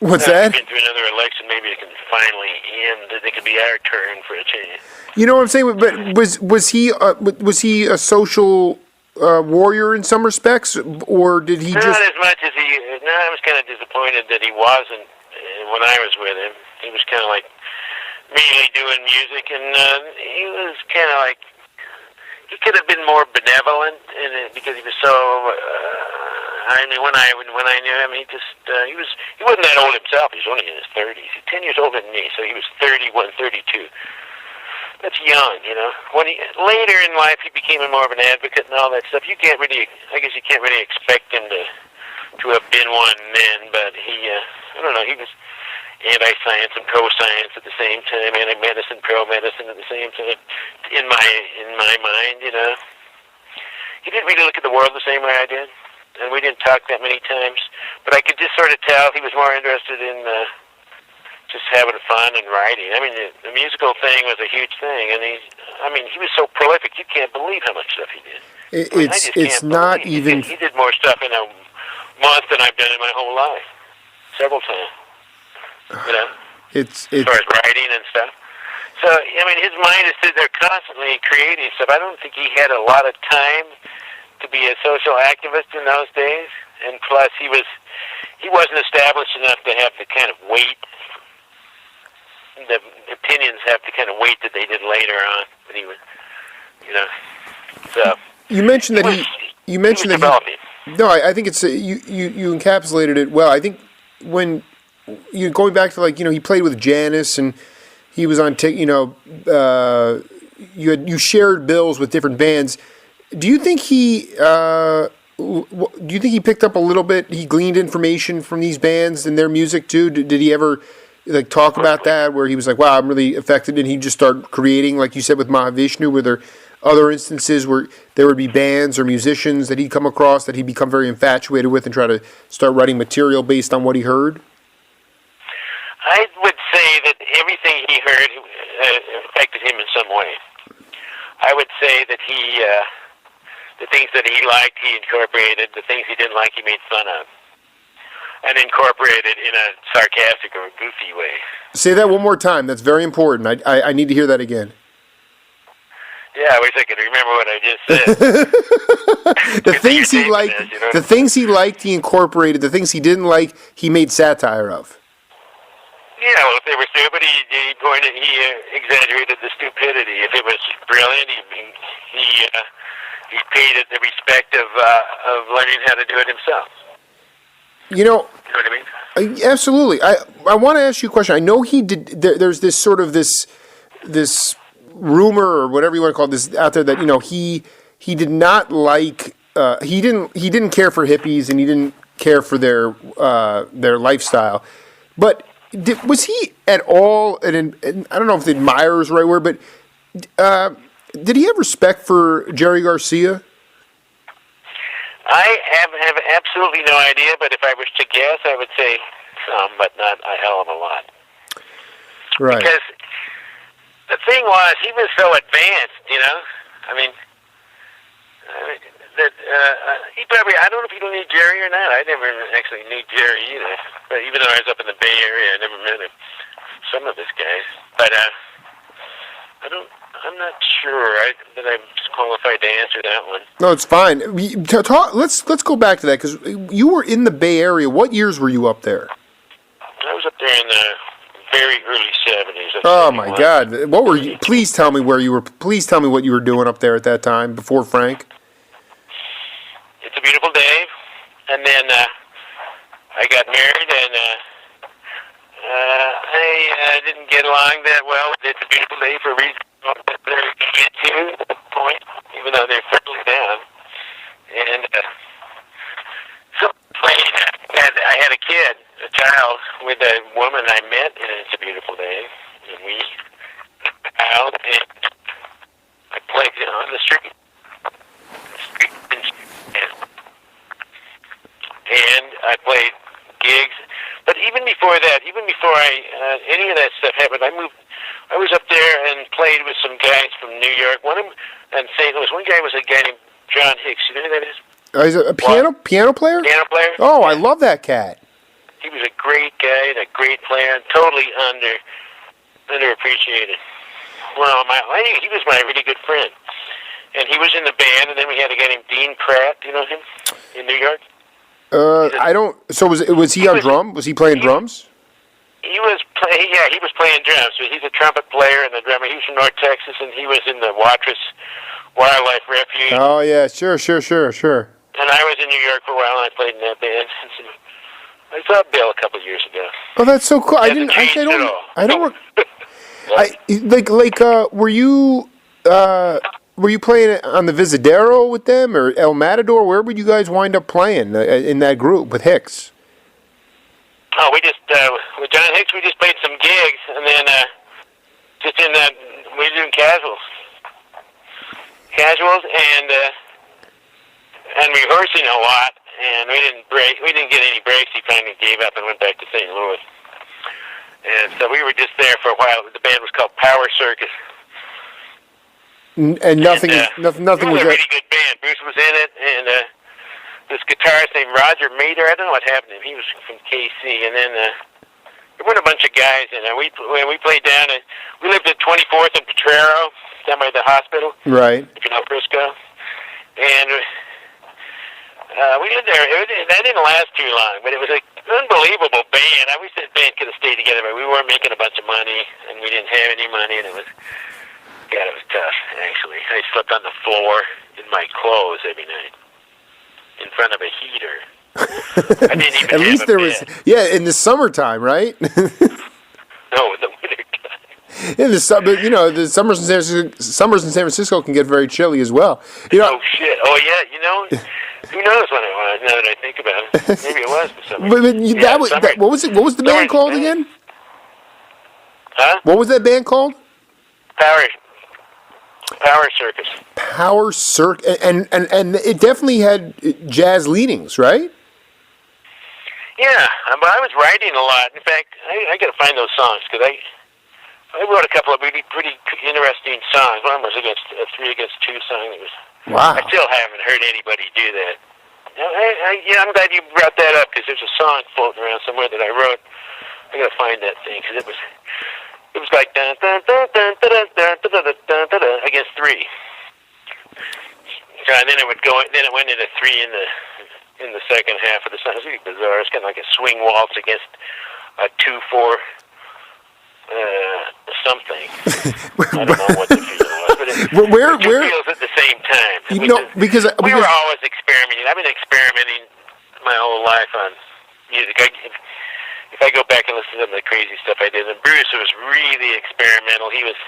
What's that? We've been through another election. Maybe it can finally end. It could be our turn for a change. You know what I'm saying? But was he a social warrior in some respects, or did he just? Not as much as he. No, I was kind of disappointed that he wasn't when I was with him. He was kind of like mainly doing music, and he was kind of like, he could have been more benevolent in it because he was so. I mean, when I knew him, he wasn't that old himself. He was only in his 30s. He's 10 years older than me, so he was 31, 32. That's young, you know. Later in life, he became more of an advocate and all that stuff. I guess you can't really expect him to have been one then, but I don't know, he was anti-science and pro-science at the same time, anti-medicine, pro-medicine at the same time. In my mind, you know, he didn't really look at the world the same way I did, and we didn't talk that many times. But I could just sort of tell he was more interested in just having fun and writing. I mean, the musical thing was a huge thing, and he was so prolific. You can't believe how much stuff he did. It's not even. He did more stuff in a month than I've done in my whole life, several times. You know, it's as far as writing and stuff. So I mean, his mind is sitting there constantly creating stuff. I don't think he had a lot of time to be a social activist in those days, and plus he wasn't established enough to have the kind of weight. The opinions have the kind of weight that they did later on when he was, you know. So you mentioned that he mentioned that developing. No, I think it's you encapsulated it well. I think when you going back to, like, you know, he played with Janis and he was on you shared bills with different bands. Do you think he picked up a little bit? He gleaned information from these bands and their music too. Did he ever like talk about that, where he was like, "Wow, I'm really affected," and he just started creating, like you said with Mahavishnu? Were there other instances where there would be bands or musicians that he'd come across that he'd become very infatuated with and try to start writing material based on what he heard? I would say that everything he heard affected him in some way. I would say that the things that he liked, he incorporated. The things he didn't like, he made fun of. And incorporated in a sarcastic or a goofy way. Say that one more time. That's very important. I need to hear that again. Yeah, I wish I could remember what I just said. The things he liked, he incorporated. The things he didn't like, he made satire of. Yeah, well, if they were stupid, he exaggerated the stupidity. If it was brilliant, he paid it the respect of learning how to do it himself. You know what I mean? Absolutely. I want to ask you a question. I know he did. There's this sort of this rumor or whatever you want to call this out there that, you know, he did not like. He didn't care for hippies and he didn't care for their lifestyle. But was he at all? And I don't know if the admirer is the right word, but did he have respect for Jerry Garcia? I have absolutely no idea, but if I was to guess, I would say some, but not a hell of a lot. Right. Because the thing was, he was so advanced, you know? I mean he probably, I don't know if he knew Jerry or not. I never actually knew Jerry either. But even though I was up in the Bay Area, I never met him. Some of his guys. But I'm not sure that I'm qualified to answer that one. No, it's fine. Let's go back to that, because you were in the Bay Area. What years were you up there? I was up there in the very early 70s. Oh my God! What were you? Please tell me where you were. Please tell me what you were doing up there at that time before Frank. It's a beautiful day, and then I got married, and I didn't get along that well. It's a beautiful day for a reason. They're into the point, even though they're fairly down. And so I had a kid, a child, with a woman I met, and it's a beautiful day. And we out and I played on the street. And I played gigs. But even before that, even before any of that stuff happened, I was up there and played with some guys from New York. One of them in St. Louis. One guy was a guy named John Hicks. You know who that is? He's a piano player? Piano player. Oh, I love that cat. He was a great guy and a great player, and totally underappreciated. Well, he was my really good friend. And he was in the band, and then we had a guy named Dean Pratt. Do you know him? In New York? I don't. So was he on drum? Was he playing drums? He was he was playing drums. So he's a trumpet player and the drummer. He was from North Texas, and he was in the Watrous Wildlife Refuge. Oh yeah, sure. And I was in New York for a while, and I played in that band. I saw Bill a couple of years ago. Oh, that's so cool. I don't. Were you playing on the Visadero with them or El Matador? Where would you guys wind up playing in that group with Hicks? Oh, we just with John Hicks, we just played some gigs, and then just in that we were doing casuals, and rehearsing a lot. And we didn't get any breaks. He finally gave up and went back to St. Louis. And so we were just there for a while. The band was called Power Circus. And nothing was a really good band. Bruce was in it, and this guitarist named Roger Mader. I don't know what happened to him. He was from KC, and then there were a bunch of guys, and we played down. We lived at 24th and Potrero, down by the hospital. Right. If you know Frisco, and we lived there. That didn't last too long, but it was an unbelievable band. I wish that band could have stayed together, but we weren't making a bunch of money, and we didn't have any money, and it was tough, actually. I slept on the floor in my clothes every night in front of a heater. I didn't even At least there was, in the summertime, right? No, in the wintertime. In the summer, the summers in San Francisco can get very chilly as well. Oh shit! Oh yeah, who knows when it was? Now that I think about it, maybe it was the summer. What was it? What was the band called again? Huh? What was that band called? Power Circus. Power Circus, and it definitely had jazz leanings, right? Yeah, but I was writing a lot. In fact, I got to find those songs because I wrote a couple of really pretty interesting songs. One was a 3 against 2 song. That was. Wow. I still haven't heard anybody do that. I'm glad you brought that up because there's a song floating around somewhere that I wrote. I got to find that thing because it was like dun dun dun dun dun dun dun dun dun against 3. And then it would go. Then it went into 3 in the second half of the song. It's really bizarre. It's kind of like a swing waltz against a 2/4 something. I don't know what the feel was, but it feels at the same time. Because we were always experimenting. I've been experimenting my whole life on music. If I go back and listen to some of the crazy stuff I did, and Bruce was really experimental. He was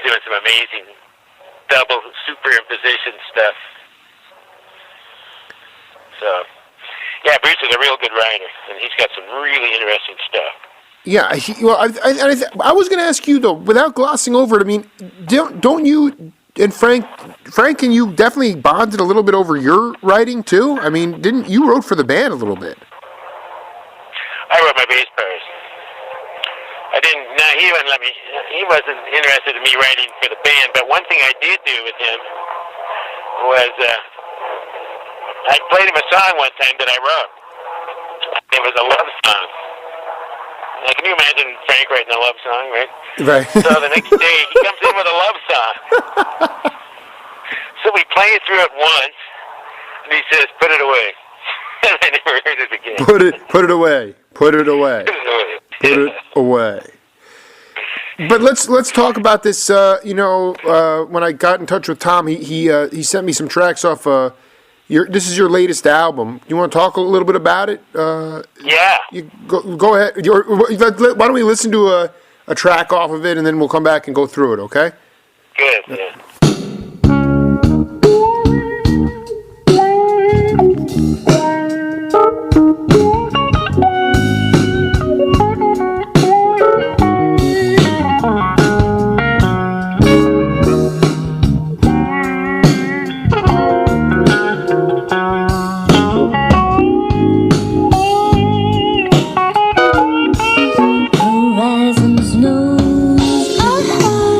doing some amazing double superimposition stuff. So, yeah, Bruce is a real good writer, and he's got some really interesting stuff. Yeah, I was going to ask you though, without glossing over it. I mean, don't you and Frank and you definitely bonded a little bit over your writing too? I mean, didn't you wrote for the band a little bit? I wrote my bass parts. I didn't. No, he wouldn't let me. He wasn't interested in me writing for the band. But one thing I did do with him was I played him a song one time that I wrote. It was a love song. Now, can you imagine Frank writing a love song, right? Right. So the next day, he comes in with a love song. So we play through it once, and he says, "Put it away." And I never heard it again. Put it away. Put it away. Put it away. But let's talk about this. When I got in touch with Tom, he sent me some tracks off. This is your latest album. You want to talk a little bit about it? Yeah. You go ahead. Why don't we listen to a track off of it, and then we'll come back and go through it, okay? Good, yeah. Horizons knows a high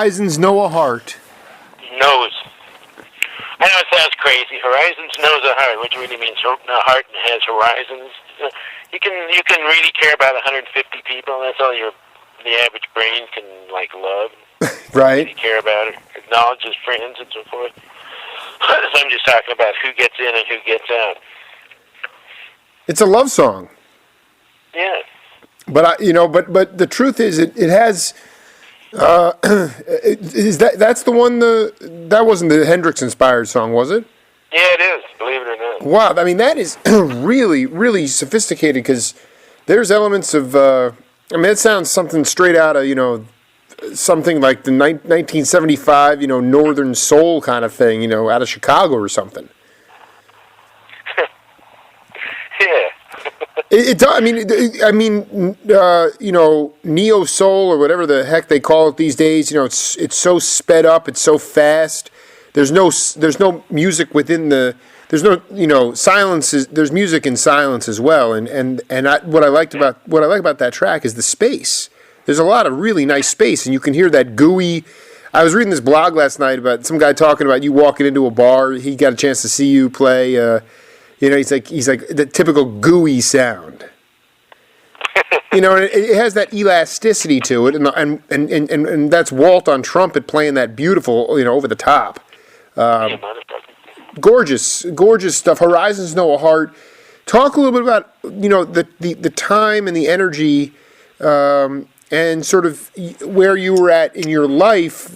Horizons Know a Heart. Knows. I know it sounds crazy. Horizons knows a heart, which really means a heart and has horizons. You can really care about 150 people. That's all the average brain can love. Right. Really care about it. Acknowledge his friends and so forth. So I'm just talking about who gets in and who gets out. It's a love song. Yeah. But but the truth is, it has. That's the one? That wasn't the Hendrix inspired song, was it? Yeah, it is. Believe it or not. Wow, I mean that is really, really sophisticated because there's elements of. It sounds something straight out of something like the 1975 Northern Soul kind of thing out of Chicago or something. Yeah. It does. Neo soul or whatever the heck they call it these days. It's so sped up. It's so fast. There's no music within the. There's no silence. There's music in silence as well. What I like about that track is the space. There's a lot of really nice space, and you can hear that gooey. I was reading this blog last night about some guy talking about you walking into a bar. He got a chance to see you play. He's like the typical gooey sound. It has that elasticity to it, and that's Walt on trumpet playing that beautiful, over the top. Gorgeous stuff. Horizons Know a Heart. Talk a little bit about the time and the energy, and sort of where you were at in your life,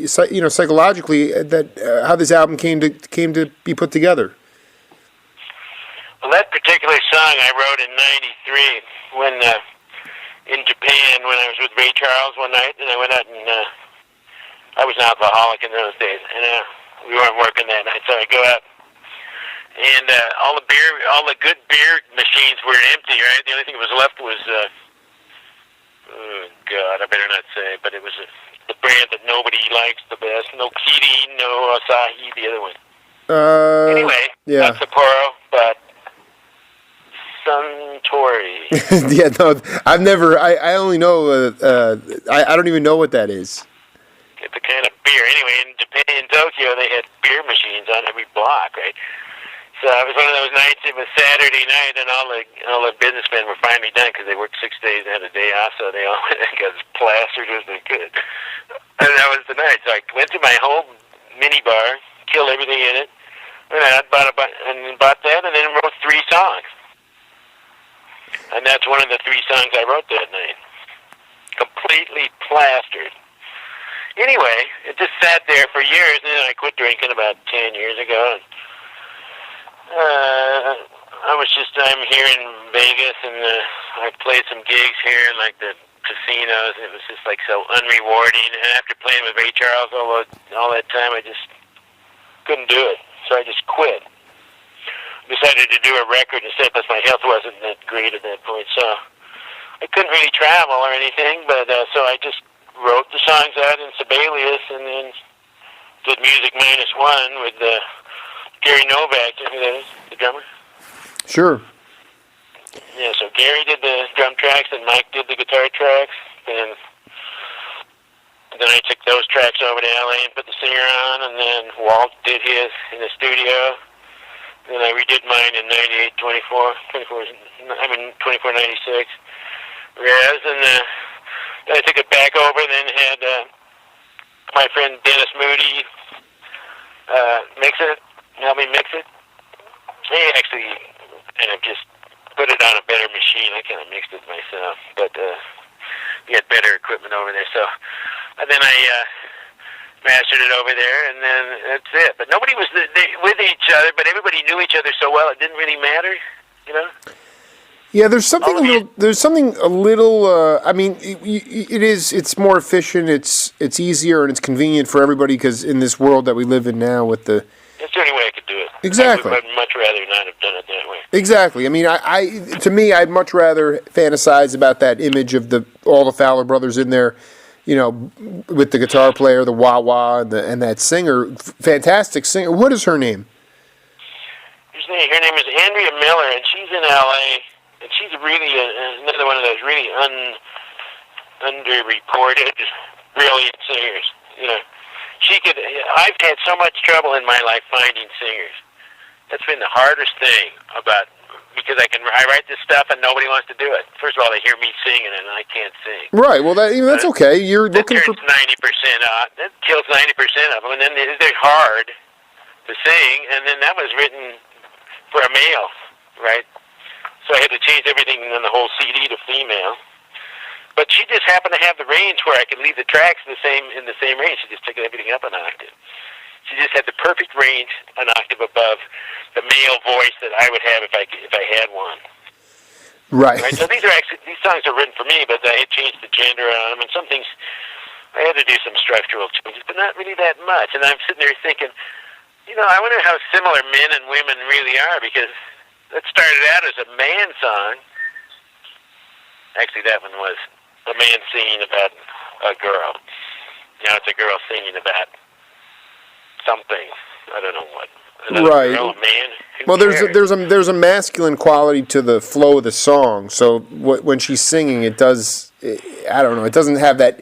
psychologically. How this album came to be put together. Well, that particular song I wrote in '93 when in Japan when I was with Ray Charles one night, and I went out and I was an alcoholic in those days, and we weren't working that night, so I go out and all the good beer machines were empty. Right, the only thing that was left was oh God, I better not say, but it was the brand that nobody likes the best. No Kirin, no Asahi, the other one. Anyway, yeah. not Sapporo, but Suntory. Yeah, no, I've never. I only know. I don't even know what that is. It's a kind of beer. Anyway, in Japan, in Tokyo, they had beer machines on every block, right? So it was one of those nights. It was Saturday night, and all the businessmen were finally done because they worked 6 days and had a day off. So they all got as plastered as they could, and that was the night. So I went to my home mini bar, killed everything in it, and I bought that, and then wrote 3 songs. And that's one of the 3 songs I wrote that night. Completely plastered. Anyway, it just sat there for years, and then I quit drinking about 10 years ago. I'm here in Vegas, and I played some gigs here in the casinos, and it was just so unrewarding. And after playing with Ray Charles all that time, I just couldn't do it. So I just quit. Decided to do a record instead, because my health wasn't that great at that point, so I couldn't really travel or anything, but so I just wrote the songs out in Sibelius and then did Music -1 with Gary Novak, you know who that is, the drummer? Sure. Yeah, so Gary did the drum tracks and Mike did the guitar tracks, and then I took those tracks over to LA and put the singer on, and then Walt did his in the studio. Then I redid mine in 24, 96. Raz, and then I took it back over and then had my friend Dennis Moody help me mix it. He actually kind of just put it on a better machine. I kind of mixed it myself, but he had better equipment over there. So, and then I mastered it over there, and then that's it. But nobody was with each other, but everybody knew each other so well it didn't really matter, Yeah, there's something a little. There's something a little. It's more efficient. It's easier and it's convenient for everybody because in this world that we live in now, with the. That's the only way I could do it. Exactly. I'd much rather not have done it that way. Exactly. To me, I'd much rather fantasize about that image of all the Fowler brothers in there, with the guitar player, the wah-wah, and that singer, fantastic singer. What is her name? Her name is Andrea Miller, and she's in L.A., and she's really another one of those really underreported, brilliant singers. You know, she could. I've had so much trouble in my life finding singers. That's been the hardest thing about, because I write this stuff and nobody wants to do it. First of all, they hear me singing and I can't sing. Right. Well, that's okay. You're looking for 90% off. That kills 90% of them, and then they're hard to sing. And then that was written for a male, right? So I had to change everything in the whole CD to female. But she just happened to have the range where I could leave the tracks in the same range. She just took everything up an octave. She just had the perfect range, an octave above the male voice that I would have if I had one. right. So these songs are written for me, but I had changed the gender on them, and some things I had to do some structural changes, but not really that much. And I'm sitting there thinking, I wonder how similar men and women really are, because that started out as a man song. Actually, that one was a man singing about a girl. Now it's a girl singing about something. I don't know what. Another Right. girl, a man. Well, there's a masculine quality to the flow of the song. So when she's singing, it does. I don't know. It doesn't have that.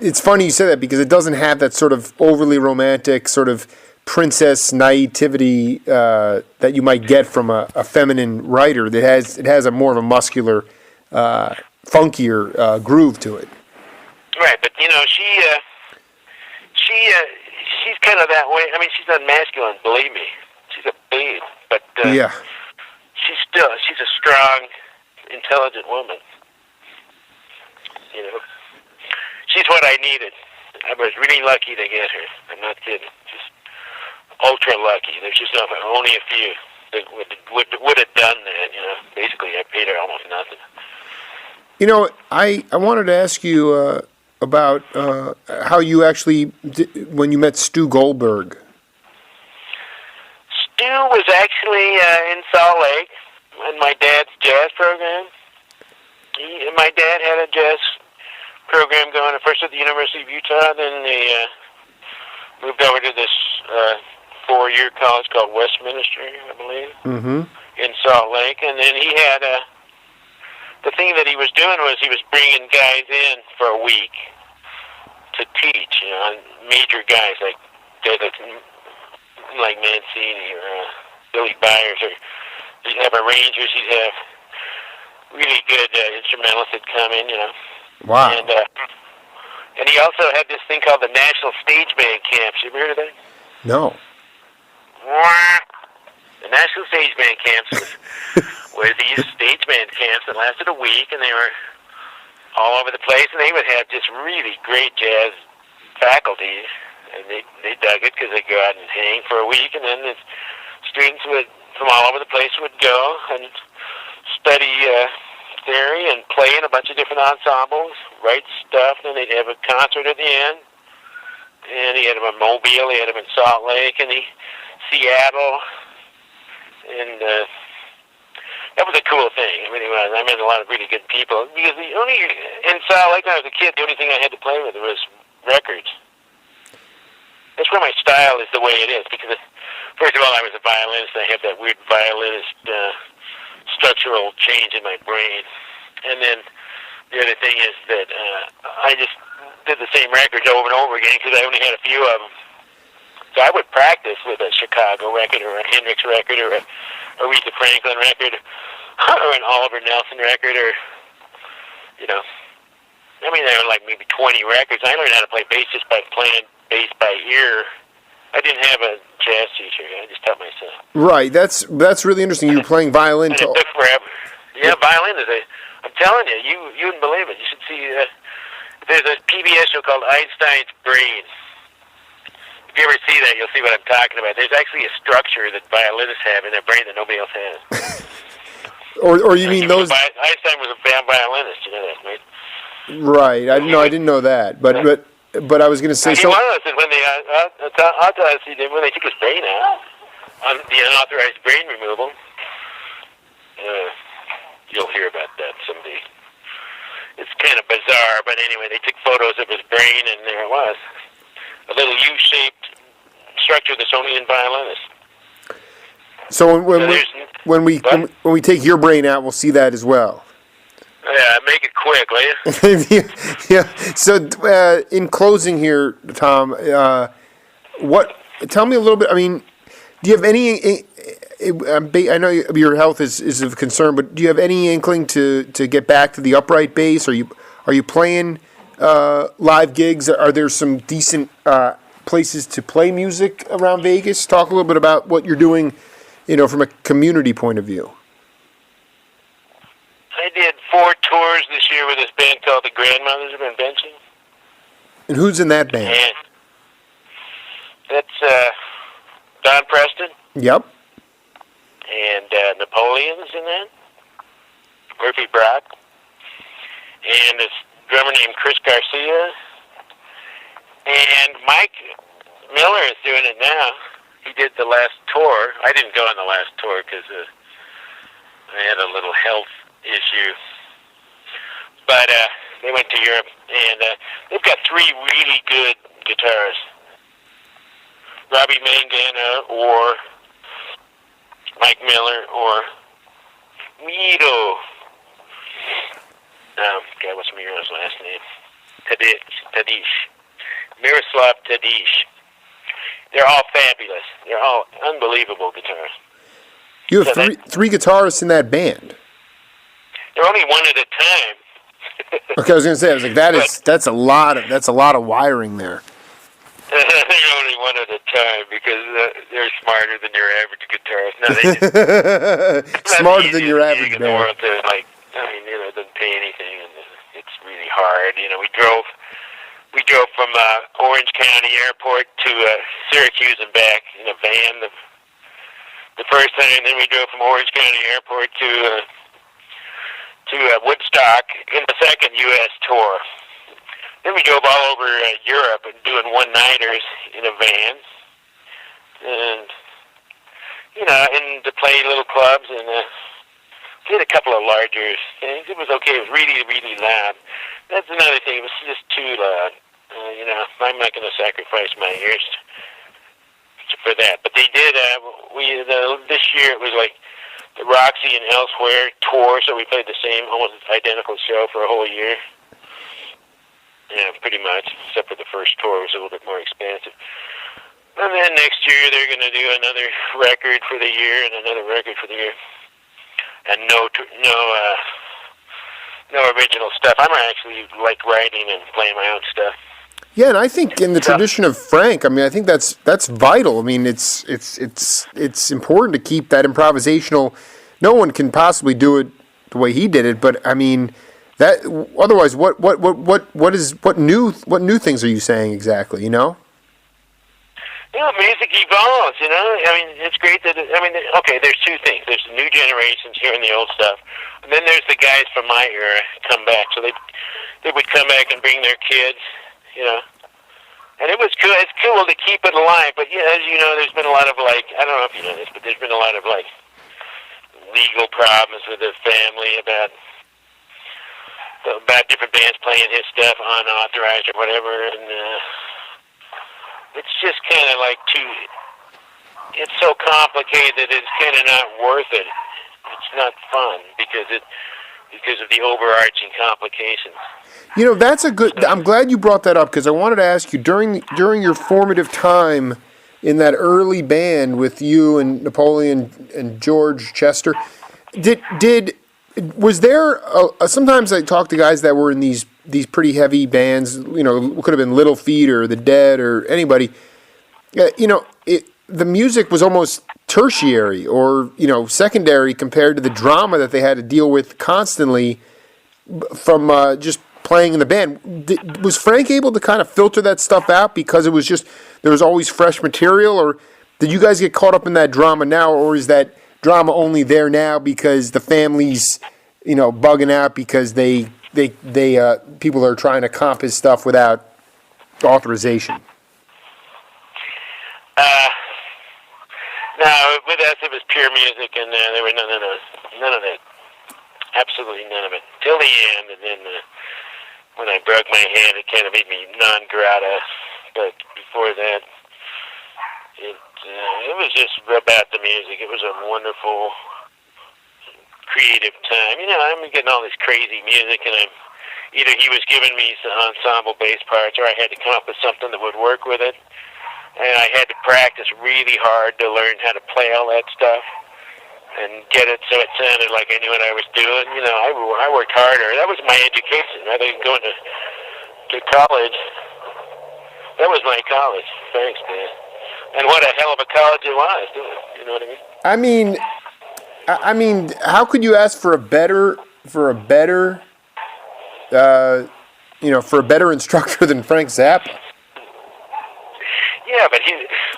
It's funny you say that, because it doesn't have that sort of overly romantic sort of princess naivety that you might get from a feminine writer. It has a more of a muscular, funkier groove to it. Right, but she's kind of that way. I mean, she's not masculine, believe me. She's a babe, but Yeah. she's a strong, intelligent woman. She's what I needed. I was really lucky to get her. I'm not kidding. Just ultra lucky. There's just only a few that would have done that. Basically, I paid her almost nothing. I wanted to ask you about how you actually when you met Stu Goldberg. Stu was actually in Salt Lake in my dad's jazz program. My dad had a jazz program going first at the University of Utah, then they moved over to this 4-year college called Westminster, I believe, in Salt Lake. And then he had the thing that he was doing was he was bringing guys in for a week to teach, major guys like Mancini or Billy Byers, or he'd have arrangers, he'd have really good instrumentalists that come in, Wow. And he also had this thing called the National Stage Band Camps. You ever heard of that? No. The National Stage Band Camps were these stage band camps that lasted a week, and they were all over the place, and they would have just really great jazz faculty, and they dug it because they'd go out and hang for a week, and then the students from all over the place would go and study theory and play in a bunch of different ensembles, write stuff, and then they'd have a concert at the end. And he had them in Mobile, he had them in Salt Lake, and Seattle, and that was a cool thing. I mean, I met a lot of really good people. Because in Salt Lake when I was a kid, the only thing I had to play with was records. That's where my style is the way it is. Because first of all, I was a violinist. I have that weird violinist structural change in my brain. And then the other thing is that I just did the same records over and over again because I only had a few of them. So I would practice with a Chicago record or a Hendrix record or a Aretha Franklin record or an Oliver Nelson record or, I mean, there were like maybe 20 records. I learned how to play bass just by playing bass by ear. I didn't have a jazz teacher. I just taught myself. Right. That's really interesting. You were playing violin. And it took forever. Yeah, violin is I'm telling you, you wouldn't believe it. You should see, there's a PBS show called Einstein's Brain. If you ever see that, you'll see what I'm talking about. There's actually a structure that violinists have in their brain that nobody else has. or you mean those? Einstein was a bad violinist, you know that, right? Right. I didn't know that. But I was going to say. He So was, and when they autopsied him, when they took his brain out on the unauthorized brain removal, you'll hear about that someday. It's kind of bizarre, but anyway, they took photos of his brain, and there it was. A little U-shaped structure that's only in violinists. So when we take your brain out, we'll see that as well. Yeah, make it quick, will you? Yeah. So, in closing here, Tom, tell me a little bit. I mean, do you have any? I know your health is of concern, but do you have any inkling to get back to the upright bass? Are you playing live gigs? Are there some decent places to play music around Vegas? Talk a little bit about what you're doing, from a community point of view. I did 4 tours this year with this band called the Grandmothers of Invention. And who's in that band? And that's Don Preston. Yep. And Napoleon's in that. Murphy Brock. And this drummer named Chris Garcia. And Mike Miller is doing it now. He did the last tour. I didn't go on the last tour because I had a little health issue. But they went to Europe, and they've got 3 really good guitarists. Robbie Mangana or Mike Miller or Miro. God, what's Miro's last name? Tadish. Miroslav Tadish. They're all fabulous. They're all unbelievable guitarists. You have three guitarists in that band. They're only one at a time. Okay, I was going to say, that's a lot of wiring there. They're only one at a time because they're smarter than your average guitarist. No, smarter than your average band. In the world to, it doesn't pay anything, and it's really hard. We drove from Orange County Airport to Syracuse and back in a van the first time, and then we drove from Orange County Airport to Woodstock in the second U.S. tour. Then we drove all over Europe and doing one-nighters in a van, and and to play little clubs, and did a couple of larger things. It was okay. It was really, really loud. That's another thing. It was just too loud. I'm not going to sacrifice my ears for that. But they did. This year it was like the Roxy and Elsewhere tour, so we played the same, almost identical show for a whole year. Yeah, pretty much, except for the first tour was a little bit more expansive. And then next year they're going to do another record for the year and another record for the year, and no original stuff. I'm actually like writing and playing my own stuff. Yeah, and I think in the tradition of Frank, I think that's vital. I mean, it's important to keep that improvisational. No one can possibly do it the way he did it, but I mean, that otherwise, what new things are you saying exactly? Music evolves. It's great that there's 2 things. There's the new generations hearing the old stuff, and then there's the guys from my era come back. So they would come back and bring their kids. And it was cool. It's cool to keep it alive. But as you know, there's been a lot of I don't know if you know this, but there's been a lot of legal problems with the family about different bands playing his stuff unauthorized or whatever, and it's just kind of it's so complicated that it's kind of not worth it. It's not fun because of the overarching complications. That's a good. I'm glad you brought that up because I wanted to ask you during your formative time in that early band with you and Napoleon and George Chester. Was there sometimes I talk to guys that were in these pretty heavy bands. Could have been Little Feat or The Dead or anybody. The music was almost tertiary or secondary compared to the drama that they had to deal with constantly from just playing in the band. Was Frank able to kind of filter that stuff out because it was just there was always fresh material, or did you guys get caught up in that drama now, or is that drama only there now because the family's bugging out because they people are trying to comp his stuff without authorization? No, with us it was pure music, and there were none of that. Absolutely none of it. Till the end, and then when I broke my hand, it kind of made me non grata. But before that, it was just about the music. It was a wonderful, creative time. You know, I'm getting all this crazy music, and either he was giving me some ensemble bass parts, or I had to come up with something that would work with it. And I had to practice really hard to learn how to play all that stuff and get it so it sounded like I knew what I was doing. You know, I worked harder. That was my education, rather than going to college. That was my college. Thanks, man. And what a hell of a college it was, too. You know what I mean? I mean, how could you ask for a better instructor than Frank Zappa? Yeah, but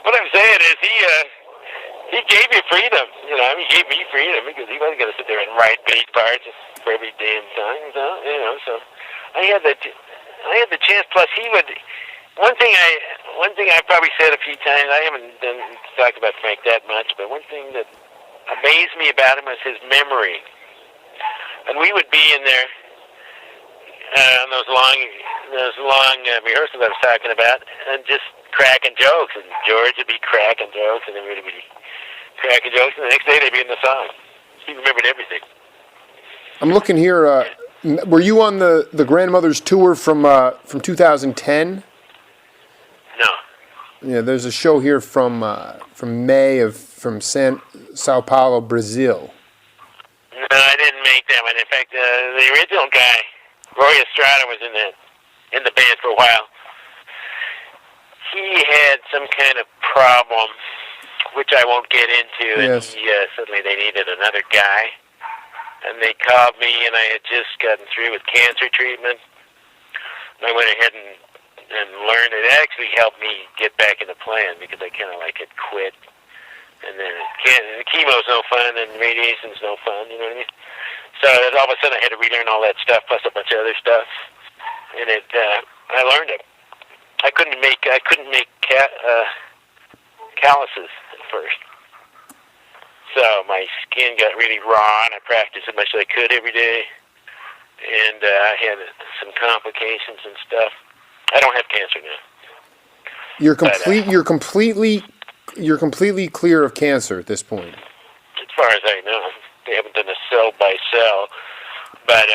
what I'm saying is he gave you freedom. You know, I mean, he gave me freedom because he wasn't going to sit there and write bass parts for every damn song. So I had the chance. Plus, he would. One thing I probably said a few times. I haven't talked about Frank that much, but one thing that amazed me about him was his memory. And we would be in there on those long rehearsals I was talking about, and just cracking jokes. And George would be cracking jokes, and everybody would be cracking jokes. And the next day they'd be in the song. He remembered everything. I'm looking here. Were you on the Grandmother's tour from 2010? No. Yeah, there's a show here from May from Sao Paulo, Brazil. No, I didn't make that one. In fact, the original guy, Roy Estrada, was in the band for a while. He had some kind of problem, which I won't get into, Yes. and suddenly they needed another guy. And they called me, and I had just gotten through with cancer treatment. And I went ahead and learned. It actually helped me get back into playing because I kind of had quit. And then the chemo's no fun, and radiation's no fun. You know what I mean? So all of a sudden, I had to relearn all that stuff plus a bunch of other stuff, and I learned it. I couldn't make calluses at first, so my skin got really raw, and I practiced as much as I could every day, and I had some complications and stuff. I don't have cancer now. You're completely clear of cancer at this point. As far as I know, they haven't done a cell by cell, but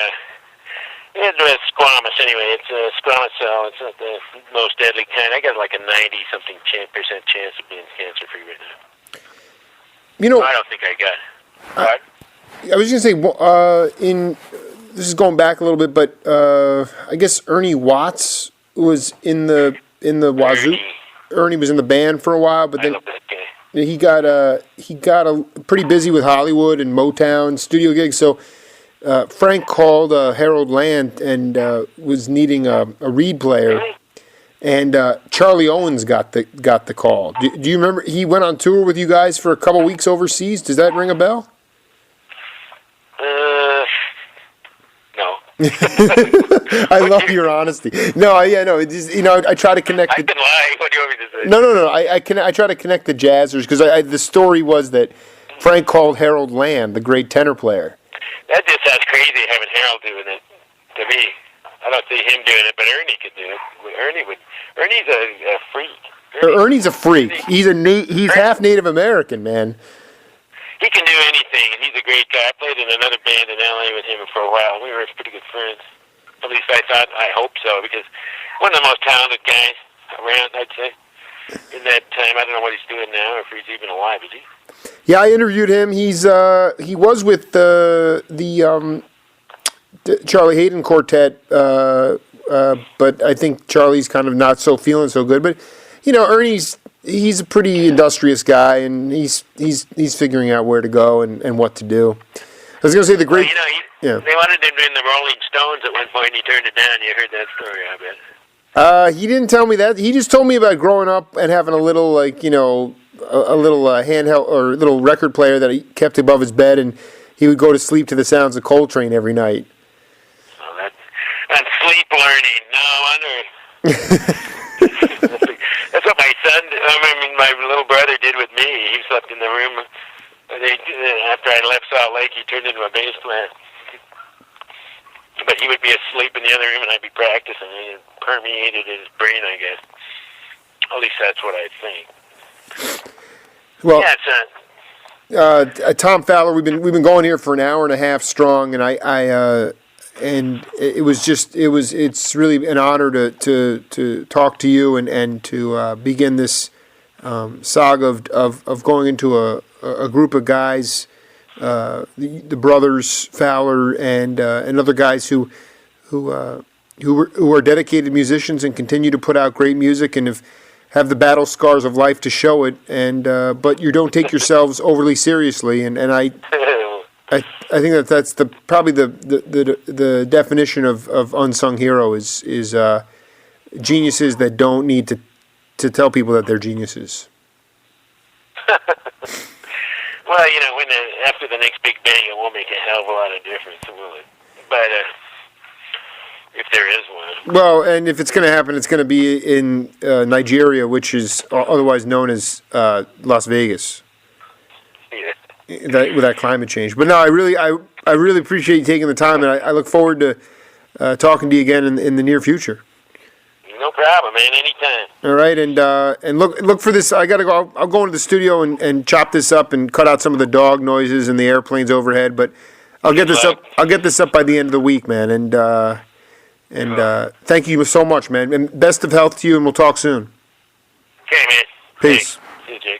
it's squamous anyway. It's a squamous cell. It's not the most deadly kind. I got like a 90-something% chance of being cancer-free right now. You know, I don't think I got it. What? I was going to say, this is going back a little bit, but I guess Ernie Watts was in the Wazoo. Ernie was in the band for a while, but then he got pretty busy with Hollywood and Motown studio gigs. So Frank called Harold Land and was needing a reed player, and Charlie Owens got the call. Do you remember he went on tour with you guys for a couple weeks overseas? Does that ring a bell? No. I love your honesty. No, it just, I try to connect. I can lie. What do you want me to say? No. I try to connect the jazzers because the story was that Frank called Harold Land, the great tenor player. That just sounds crazy having Harold doing it. To me, I don't see him doing it, but Ernie could do it. Ernie's a freak. Ernie's a freak. He's half Native American, man. He can do anything, and he's a great guy. I played in another band in L.A. with him for a while. We were pretty good friends. At least I hope so, because one of the most talented guys around, I'd say. In that time, I don't know what he's doing now, or if he's even alive, is he? Yeah, I interviewed him. He was with the Charlie Hayden Quartet, but I think Charlie's kind of not feeling so good. But he's a pretty industrious guy, and he's figuring out where to go and what to do. I was going to say the great. Well, they wanted him in the Rolling Stones at one point, and he turned it down. You heard that story, I bet. He didn't tell me that. He just told me about growing up and having a little a little handheld or little record player that he kept above his bed, and he would go to sleep to the sounds of Coltrane every night. Oh, that's sleep learning. No wonder. That's what my son, my little brother did with me. He slept in the room. After I left Salt Lake, he turned into a bass player. But he would be asleep in the other room, and I'd be practicing. It permeated his brain, I guess. At least that's what I think. Well, yeah, Tom Fowler, we've been going here for an hour and a half strong, and it's really an honor to talk to you and to begin this saga of going into a group of guys, the brothers Fowler and other guys who are dedicated musicians and continue to put out great music and have the battle scars of life to show it, and but you don't take yourselves overly seriously, and I think that's probably the definition of unsung hero is geniuses that don't need to tell people that they're geniuses. Well, when after the next big bang, it won't make a hell of a lot of difference, will it? But if there is one. Well, and if it's going to happen, it's going to be in Nigeria, which is otherwise known as Las Vegas. Yeah. With that climate change. But no, I really appreciate you taking the time, and I look forward to talking to you again in the near future. No problem, man. Anytime. All right, and look for this. I got to go. I'll go into the studio and chop this up and cut out some of the dog noises and the airplanes overhead. But I'll get this up. I'll get this up by the end of the week, man. And thank you so much, man. And best of health to you, and we'll talk soon. Okay, man. Peace. Hey, see you, Jay.